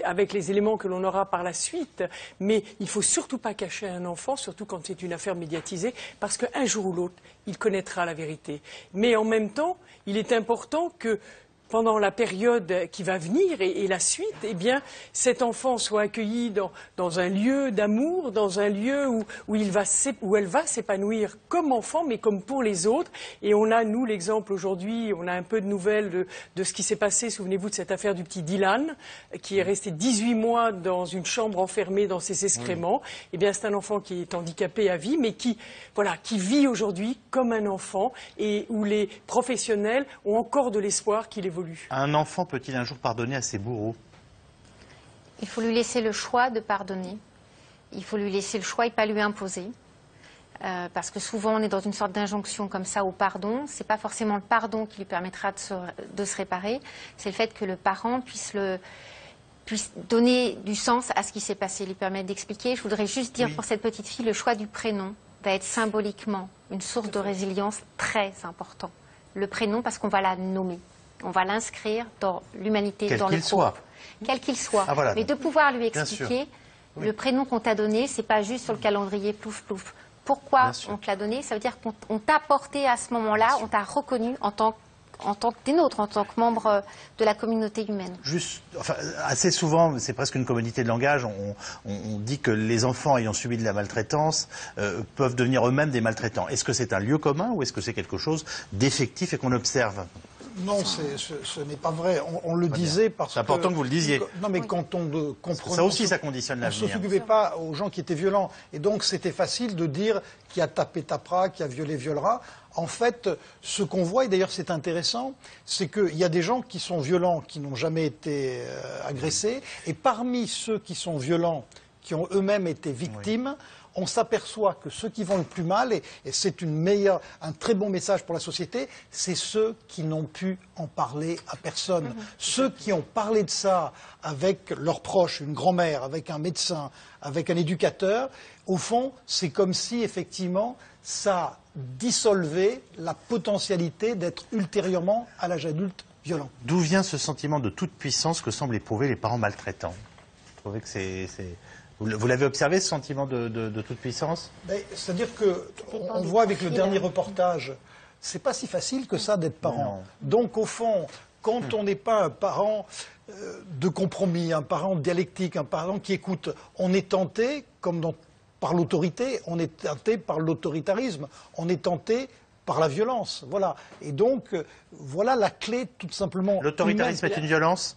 avec les éléments que l'on aura par la suite, mais il ne faut surtout pas cacher un enfant, surtout quand c'est une affaire médiatisée, parce qu'un jour ou l'autre, il connaîtra la vérité. Mais en même temps, il est important que pendant la période qui va venir et la suite, eh bien, cet enfant soit accueilli dans un lieu d'amour, dans un lieu où elle va s'épanouir comme enfant, mais comme pour les autres. Et on a, nous, l'exemple aujourd'hui, on a un peu de nouvelles de ce qui s'est passé. Souvenez-vous de cette affaire du petit Dylan, qui est resté 18 mois dans une chambre enfermée dans ses excréments. Eh bien, c'est un enfant qui est handicapé à vie, mais qui vit aujourd'hui comme un enfant et où les professionnels ont encore de l'espoir qu'il évolue. Un enfant peut-il un jour pardonner à ses bourreaux? Il faut lui laisser le choix de pardonner. Il faut lui laisser le choix et pas lui imposer. Parce que souvent, on est dans une sorte d'injonction comme ça au pardon. Ce n'est pas forcément le pardon qui lui permettra de se réparer. C'est le fait que le parent puisse donner du sens à ce qui s'est passé, lui permettre d'expliquer. Je voudrais juste dire pour cette petite fille, le choix du prénom va être symboliquement une source de résilience très important. Le prénom, parce qu'on va la nommer. On va l'inscrire dans l'humanité, dans le groupe. Quel qu'il soit. Ah, voilà, mais de pouvoir lui expliquer, le prénom qu'on t'a donné, c'est pas juste sur le calendrier plouf plouf. Pourquoi on te l'a donné? Ça veut dire qu'on t'a porté à ce moment-là, on t'a reconnu en tant que des nôtres, en tant que membre de la communauté humaine. Assez souvent, c'est presque une commodité de langage, on dit que les enfants ayant subi de la maltraitance peuvent devenir eux-mêmes des maltraitants. Est-ce que c'est un lieu commun ou est-ce que c'est quelque chose d'effectif et qu'on observe? Non, ce n'est pas vrai. On le disait parce que... C'est important que vous le disiez. Non, mais quand on comprenait... Ça aussi, ça conditionne l'avenir. On ne s'occupait pas aux gens qui étaient violents. Et donc, c'était facile de dire qui a tapé tapera, qui a violé violera. En fait, ce qu'on voit, et d'ailleurs c'est intéressant, c'est qu'il y a des gens qui sont violents, qui n'ont jamais été agressés. Et parmi ceux qui sont violents, qui ont eux-mêmes été victimes... On s'aperçoit que ceux qui vont le plus mal, et c'est un très bon message pour la société, c'est ceux qui n'ont pu en parler à personne. Ceux qui ont parlé de ça avec leurs proches, une grand-mère, avec un médecin, avec un éducateur, au fond, c'est comme si, effectivement, ça dissolvait la potentialité d'être ultérieurement, à l'âge adulte, violent. D'où vient ce sentiment de toute puissance que semblent éprouver les parents maltraitants? Vous trouvez que c'est... Vous l'avez observé, ce sentiment de toute puissance? C'est-à-dire qu'on voit avec le dernier reportage, c'est pas si facile que ça d'être parent. Donc au fond, quand on n'est pas un parent de compromis, un parent dialectique, un parent qui écoute, on est tenté, comme par l'autorité, on est tenté par l'autoritarisme, on est tenté par la violence. Voilà. Et donc, voilà la clé tout simplement. L'autoritarisme est une violence?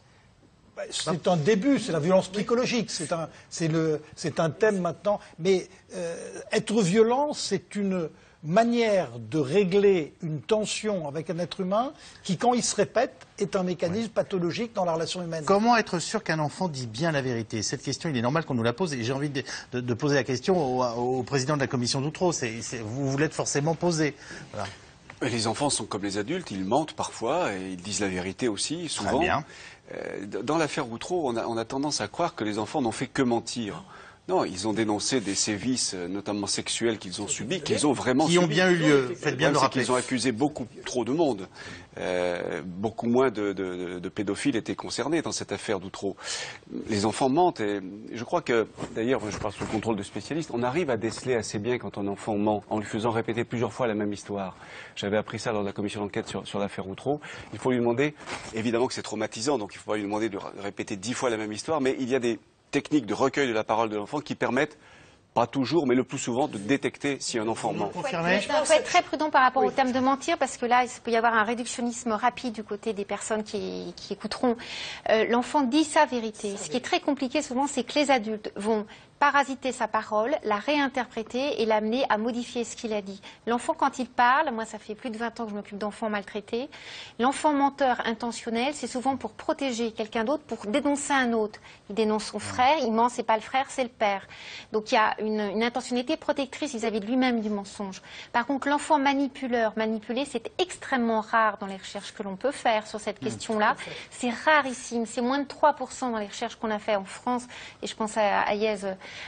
C'est un début, c'est la violence psychologique, c'est un thème maintenant. Mais être violent, c'est une manière de régler une tension avec un être humain qui, quand il se répète, est un mécanisme pathologique dans la relation humaine. Comment être sûr qu'un enfant dit bien la vérité? Cette question, il est normal qu'on nous la pose et j'ai envie de poser la question au président de la commission d'Outreau. Vous l'êtes forcément posée. Voilà. Les enfants sont comme les adultes, ils mentent parfois et ils disent la vérité aussi, souvent. Très bien. Dans l'affaire Outreau, on a tendance à croire que les enfants n'ont fait que mentir. Non, ils ont dénoncé des sévices, notamment sexuels, qu'ils ont subis, qu'ils ont vraiment subis. Qui ont bien eu lieu, faites bien de le rappeler. Qu'ils ont accusé beaucoup trop de monde. Beaucoup moins de pédophiles étaient concernés dans cette affaire d'Outreau. Les enfants mentent et je crois que, d'ailleurs, je parle sous le contrôle de spécialistes, on arrive à déceler assez bien quand un enfant ment en lui faisant répéter plusieurs fois la même histoire. J'avais appris ça lors de la commission d'enquête sur l'affaire Outreau. Il faut lui demander, évidemment que c'est traumatisant, donc il faut pas lui demander de répéter 10 fois la même histoire, mais il y a des techniques de recueil de la parole de l'enfant qui permettent, pas toujours, mais le plus souvent, de détecter si un enfant ment. Il faut être très prudent par rapport au terme de mentir, parce que là, il peut y avoir un réductionnisme rapide du côté des personnes qui écouteront. L'enfant dit sa vérité. Ce qui est très compliqué souvent, c'est que les adultes vont parasiter sa parole, la réinterpréter et l'amener à modifier ce qu'il a dit. L'enfant, quand il parle, moi ça fait plus de 20 ans que je m'occupe d'enfants maltraités, l'enfant menteur intentionnel, c'est souvent pour protéger quelqu'un d'autre, pour dénoncer un autre. Il dénonce son frère, il ment, c'est pas le frère, c'est le père. Donc il y a une intentionnalité protectrice vis-à-vis de lui-même du mensonge. Par contre, l'enfant manipuleur, manipulé, c'est extrêmement rare dans les recherches que l'on peut faire sur cette question-là. C'est rarissime, c'est moins de 3% dans les recherches qu'on a fait en France, et je pense à Hayez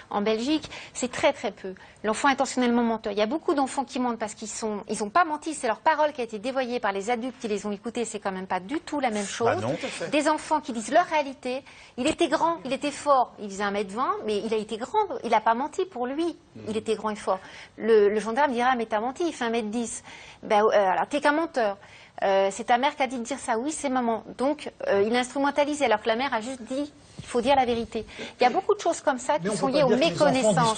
en Belgique, c'est très très peu. L'enfant intentionnellement menteur. Il y a beaucoup d'enfants qui mentent parce qu'ils n'ont pas menti, c'est leur parole qui a été dévoyée par les adultes qui les ont écoutés, c'est quand même pas du tout la même chose. Des enfants qui disent leur réalité, il était grand, il était fort, il faisait 1m20, mais il a été grand, il n'a pas menti pour lui, il était grand et fort. Le gendarme dira, mais t'as menti, il fait 1m10. Alors t'es qu'un menteur. c'est ta mère qui a dit de dire ça. Oui, c'est maman. Donc, il instrumentalise alors que la mère a juste dit il faut dire la vérité. Il y a beaucoup de choses comme ça qui sont liées aux méconnaissances.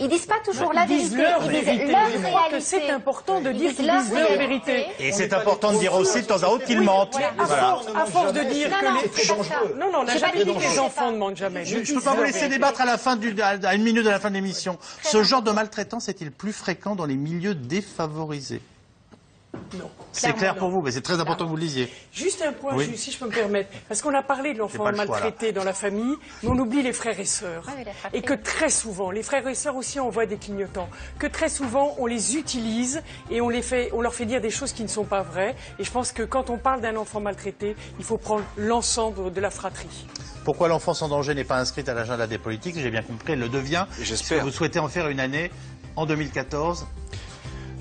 Ils disent pas toujours la vérité. Ils disent leur Je crois que c'est important de dire qu'ils disent leur vérité. Et c'est important de dire aussi de temps à autre qu'ils mentent. À force de dire que les... Non, on n'a jamais dit que les enfants ne mentent jamais. Je ne peux pas vous laisser débattre à une minute de la fin de l'émission. Ce genre de maltraitance est-il plus fréquent dans les milieux défavorisés? Non. C'est clair pour vous, mais c'est très important que vous le lisiez. Juste un point, si je peux me permettre. Parce qu'on a parlé de l'enfant maltraité dans la famille, mais on oublie les frères et sœurs. Et que très souvent, les frères et sœurs aussi envoient des clignotants. Que très souvent, on les utilise et on leur fait dire des choses qui ne sont pas vraies. Et je pense que quand on parle d'un enfant maltraité, il faut prendre l'ensemble de la fratrie. Pourquoi l'enfance en danger n'est pas inscrite à l'agenda des politiques? J'ai bien compris, elle le devient. J'espère. Vous souhaitez en faire une année en 2014?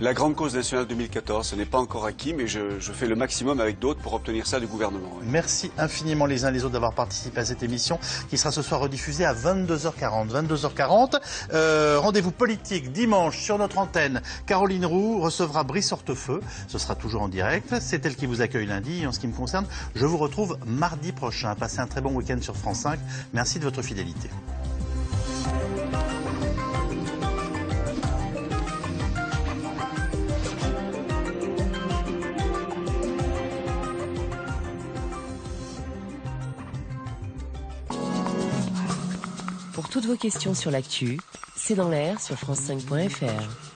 La grande cause nationale 2014, ce n'est pas encore acquis, mais je fais le maximum avec d'autres pour obtenir ça du gouvernement. Oui. Merci infiniment les uns les autres d'avoir participé à cette émission qui sera ce soir rediffusée à 22h40. 22h40, rendez-vous politique dimanche sur notre antenne. Caroline Roux recevra Brice Hortefeux. Ce sera toujours en direct. C'est elle qui vous accueille lundi. Et en ce qui me concerne, je vous retrouve mardi prochain. Passez un très bon week-end sur France 5. Merci de votre fidélité. Pour toutes vos questions sur l'actu, c'est dans l'air sur France5.fr.